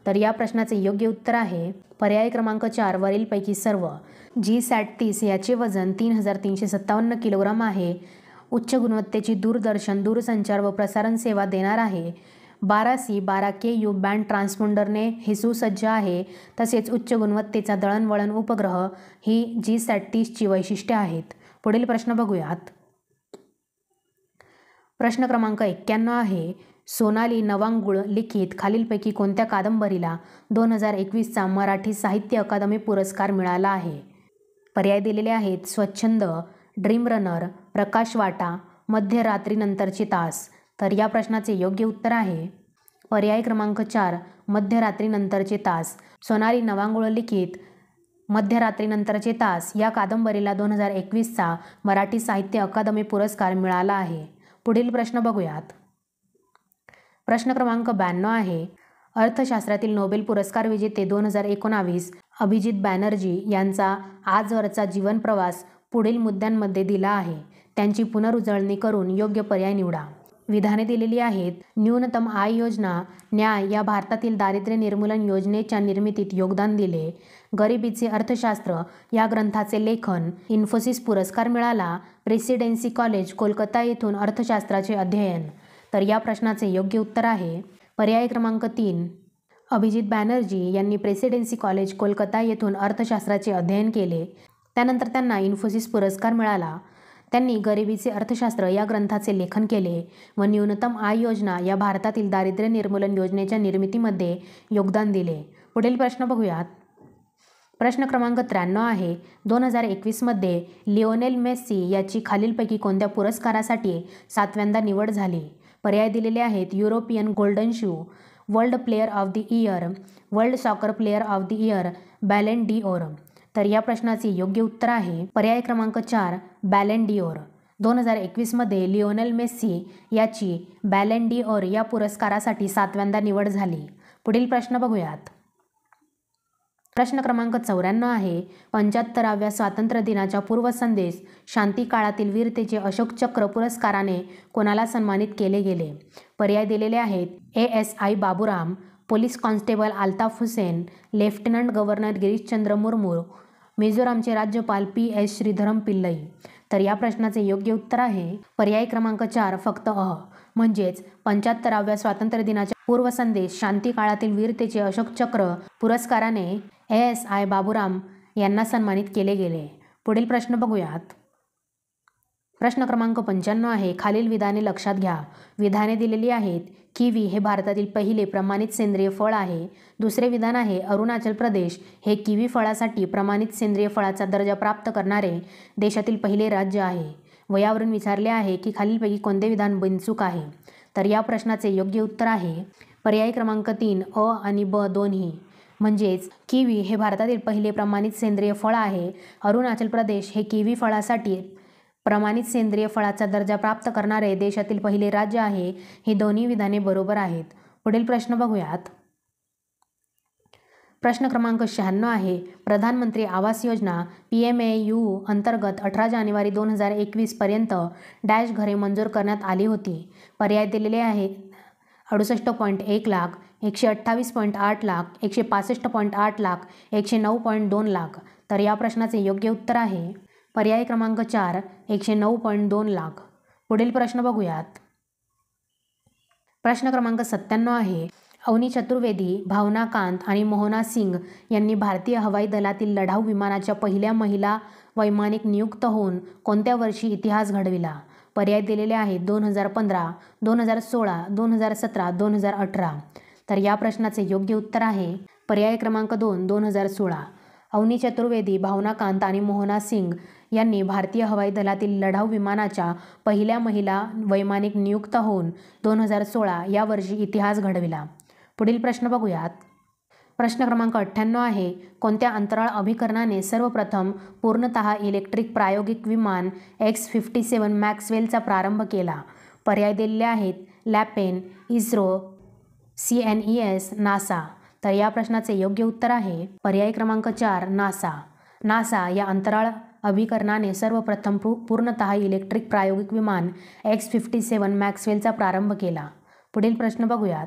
Speaker 1: तर या प्रश्नाचे योग्य उत्तर आहे पर्याय क्रमांक 4 वरीलपैकी सर्व. G-SAT-30 याचे वजन 3357 किलोग्राम आहे. उच्च गुणवत्तेची दूरदर्शन, दूरसंचार व प्रसारण सेवा देणार आहे. 12C 12KU बँड ट्रान्सपॉन्डरने हे सुसज्ज आहे. तसेच उच्च गुणवत्तेचा दळणवळण उपग्रह ही G-SAT-30ची वैशिष्ट्ये आहेत. पुढील प्रश्न बघूयात. प्रश्न क्रमांक 91 आहे. सोनाली नवांगुळ लिखित खालीलपैकी कोणत्या कादंबरीला 2021चा मराठी साहित्य अकादमी पुरस्कार मिळाला आहे? पर्याय दिलेले आहेत. स्वच्छंद, ड्रीम रनर, प्रकाश वाटा, मध्यरात्रीनंतरचे तास. तर या प्रश्नाचे योग्य उत्तर आहे पर्याय क्रमांक 4 मध्यरात्रीनंतरचे तास. सोनाली नवांगुळ लिखित मध्यरात्रीनंतरचे तास या कादंबरीला 2021चा मराठी साहित्य अकादमी पुरस्कार मिळाला आहे. पुढील प्रश्न बघूयात. प्रश्न क्रमांक 92 आहे. अर्थशास्त्रातील नोबेल पुरस्कार विजेते 2019 अभिजित बॅनर्जी यांचा आजवरचा जीवन प्रवास पुढील मुद्द्यांमध्ये दिला आहे. त्यांची पुनरुजळणी करून योग्य पर्याय निवडा. विधाने दिलेली आहेत. न्यूनतम आय योजना, न्याय या भारतातील दारिद्र्य निर्मूलन योजनेच्या निर्मितीत योगदान दिले. गरिबीचे अर्थशास्त्र या ग्रंथाचे लेखन. इन्फोसिस पुरस्कार मिळाला. प्रेसिडेन्सी कॉलेज कोलकाता येथून अर्थशास्त्राचे अध्ययन. तर या प्रश्नाचे योग्य उत्तर आहे पर्याय क्रमांक 3 अभिजित बॅनर्जी यांनी प्रेसिडेन्सी कॉलेज कोलकाता येथून अर्थशास्त्राचे अध्ययन केले. त्यानंतर त्यांना इन्फोसिस पुरस्कार मिळाला. त्यांनी गरिबीचे अर्थशास्त्र या ग्रंथाचे लेखन केले व न्यूनतम आय योजना या भारतातील दारिद्र्य निर्मूलन योजनेच्या निर्मितीमध्ये योगदान दिले. पुढील प्रश्न बघूयात. प्रश्न क्रमांक 93 आहे. 2021मध्ये लिओनेल मेस्सी याची खालीलपैकी कोणत्या पुरस्कारासाठी 7व्यांदा निवड झाली? पर्याय दिलेले आहेत. European golden shoe, world player of the year, world soccer player of the year, Ballon d'Or. तर या प्रश्नाचे योग्य उत्तर आहे पर्याय क्रमांक 4 बॅलन डी ओर. 2021मध्ये लिओनेल मेस्सी याची बॅलन डी ओर या पुरस्कारासाठी 7व्यांदा निवड झाली. पुढील प्रश्न बघूयात. प्रश्न क्रमांक 94 आहे. 75व्या स्वातंत्र्य दिनाच्या पूर्वसंध्येस शांती काळातील वीरतेचे अशोक चक्र पुरस्काराने कोणाला सन्मानित केले गेले? पर्याय दिलेले आहेत. ASI Baburam, police constable Altaf Hussain, lieutenant governor Girishchandra Murmu, मिझोरामचे राज्यपाल PS श्रीधरन पिल्लई. तर या प्रश्नाचे योग्य उत्तर आहे पर्याय क्रमांक 4 फक्त म्हणजेच 75व्या स्वातंत्र्य दिनाच्या पूर्वसंध्येस शांती काळातील वीरतेचे अशोक चक्र पुरस्काराने ASI बाबूराम यांना सन्मानित केले गेले. पुढील प्रश्न बघूयात. प्रश्न क्रमांक 95 आहे. खालील विधाने लक्षात घ्या. विधाने दिलेली आहेत. किवी हे भारतातील पहिले प्रमाणित सेंद्रिय फळ आहे. दुसरे विधान आहे. अरुणाचल प्रदेश हे किवी फळासाठी प्रमाणित सेंद्रिय फळाचा दर्जा प्राप्त करणारे देशातील पहिले राज्य आहे. वयावरून विचारले आहे की खालीलपैकी कोणते विधान बिनचूक आहे? तर या प्रश्नाचे योग्य उत्तर आहे पर्याय क्रमांक 3 अ आणि ब दोन्ही. म्हणजेच किवी हे भारतातील पहिले प्रमाणित सेंद्रिय फळ आहे. अरुणाचल प्रदेश हे किवी फळासाठी प्रमाणित सेंद्रिय फळाचा दर्जा प्राप्त करणारे देशातील पहिले राज्य आहे. ही दोन्ही विधाने बरोबर आहेत. पुढील प्रश्न बघूयात. प्रश्न क्रमांक 96 आहे. प्रधानमंत्री आवास योजना PMAU अंतर्गत 18 जानेवारी 2021 पर्यंत डॅश घरे मंजूर करण्यात आली होती. पर्याय दिलेले आहेत. 68.1 लाख, 128.8 लाख, 165.8 लाख, 109.2 लाख. तर या प्रश्नाचे योग्य उत्तर आहे पर्याय क्रमांक 4 109.2 लाख. पुढील प्रश्न बघूयात. प्रश्न क्रमांक 97 आहे. अवनी चतुर्वेदी, भावना कांत आणि मोहना सिंग यांनी भारतीय हवाई दलातील लढाऊ विमानाच्या पहिल्या महिला वैमानिक नियुक्त होऊन कोणत्या वर्षी इतिहास घडविला? पर्याय दिलेले आहेत. 2015, 2016, 2017, 2018. तर या प्रश्नाचे योग्य उत्तर आहे पर्याय क्रमांक 2 2016. अवनी चतुर्वेदी, भावना कांत आणि मोहना सिंग यांनी भारतीय हवाई दलातील लढाऊ विमानाच्या पहिल्या महिला वैमानिक नियुक्त होऊन 2016 या वर्षी इतिहास घडविला. पुढील प्रश्न बघूयात. प्रश्न क्रमांक 98 आहे. कोणत्या अंतराळ अभिकरणाने सर्वप्रथम पूर्णतः इलेक्ट्रिक प्रायोगिक विमान X-57 मॅक्सवेलचा प्रारंभ केला? पर्याय दिलेले आहेत. लॅपेन, इस्रो, CNES, नासा. तर या प्रश्नाचे योग्य उत्तर आहे पर्याय क्रमांक 4 नासा. नासा या अंतराळ अभिकरणाने सर्वप्रथम पूर्णतः इलेक्ट्रिक प्रायोगिक विमान X-57 मॅक्सवेलचा प्रारंभ केला. पुढील प्रश्न बघूयात.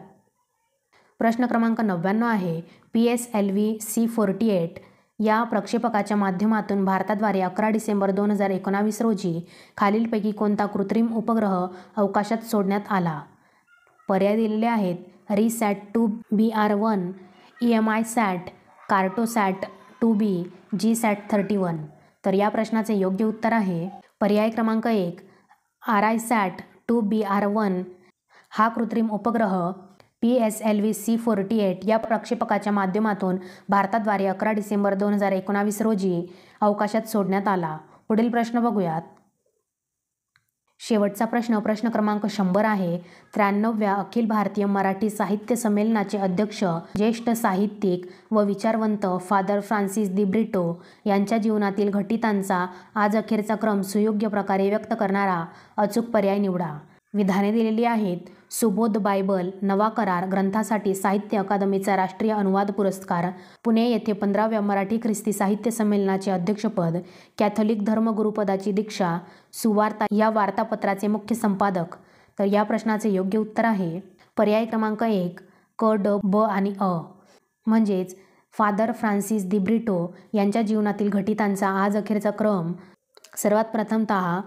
Speaker 1: प्रश्न क्रमांक 99 आहे PSLV C48 या प्रक्षेपकाच्या माध्यमातून भारताद्वारे 11 डिसेंबर 2019 रोजी खालीलपैकी कोणता कृत्रिम उपग्रह अवकाशात सोडण्यात आला? पर्याय दिलेले आहेत reset 2BR1, EMISAT, Cartosat 2B, GSAT 31. तर या प्रश्नाचे योग्य उत्तर आहे पर्याय क्रमांक 1 RISAT 2BR1. हा कृत्रिम उपग्रह PSLV C48 या प्रक्षेपकाच्या माध्यमातून भारताद्वारे 11 डिसेंबर 2019 रोजी अवकाशात सोडण्यात आला. पुढील प्रश्न बघूयात. शेवटचा प्रश्न क्रमांक 100 आहे. 93व्या अखिल भारतीय मराठी साहित्य संमेलनाचे अध्यक्ष ज्येष्ठ साहित्यिक व विचारवंत फादर फ्रान्सिस दिब्रिटो यांच्या जीवनातील घटितांचा आज अखेरचा क्रम सुयोग्य प्रकारे व्यक्त करणारा अचूक पर्याय निवडा. विधाने दिलेली आहेत. सुबोध बायबल नवा करार ग्रंथासाठी साहित्य अकादमीचा राष्ट्रीय अनुवाद पुरस्कार, पुणे येथे 15व्या मराठी ख्रिस्ती साहित्य संमेलनाचे अध्यक्षपद, कॅथोलिक धर्मगुरुपदाची दीक्षा, सुवार्ता या वार्तापत्राचे मुख्य संपादक. तर या प्रश्नाचे योग्य उत्तर आहे पर्याय क्रमांक 1 क, ड, ब आणि अ. म्हणजेच फादर फ्रान्सिस दिब्रिटो यांच्या जीवनातील घटितांचा आज अखेरचा क्रम. सर्वात प्रथमतः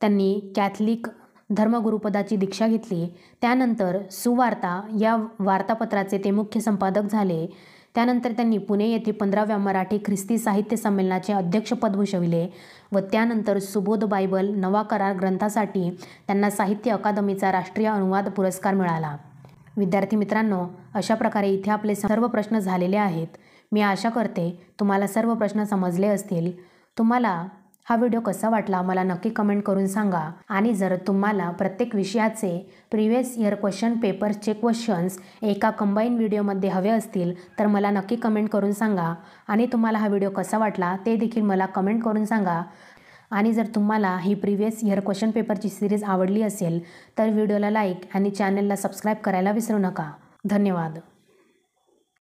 Speaker 1: त्यांनी कॅथलिक धर्मगुरुपदाची दीक्षा घेतली. त्यानंतर सुवार्ता या वार्तापत्राचे ते मुख्य संपादक झाले. त्यानंतर त्यांनी पुणे येथे 15व्या मराठी ख्रिस्ती साहित्य संमेलनाचे अध्यक्षपद भूषविले व त्यानंतर सुबोध बायबल नवा करार ग्रंथासाठी त्यांना साहित्य अकादमीचा राष्ट्रीय अनुवाद पुरस्कार मिळाला. विद्यार्थी मित्रांनो, अशा प्रकारे इथे आपले सर्व प्रश्न झालेले आहेत. मी आशा करते तुम्हाला सर्व प्रश्न समजले असतील. तुम्हाला हा व्हिडिओ कसा वाटला मला नक्की कमेंट करून सांगा. आणि जर तुम्हाला प्रत्येक विषयाचे प्रिव्हियस इयर क्वेश्चन पेपरचे क्वेश्चन्स एका कंबाईन व्हिडिओमध्ये हवे असतील तर मला नक्की कमेंट करून सांगा. आणि तुम्हाला हा व्हिडिओ कसा वाटला ते देखील मला कमेंट करून सांगा. आणि जर तुम्हाला ही प्रिव्हियस इयर क्वेश्चन पेपरची सिरीज आवडली असेल तर व्हिडिओला लाईक आणि चॅनलला सबस्क्राईब करायला विसरू नका. धन्यवाद.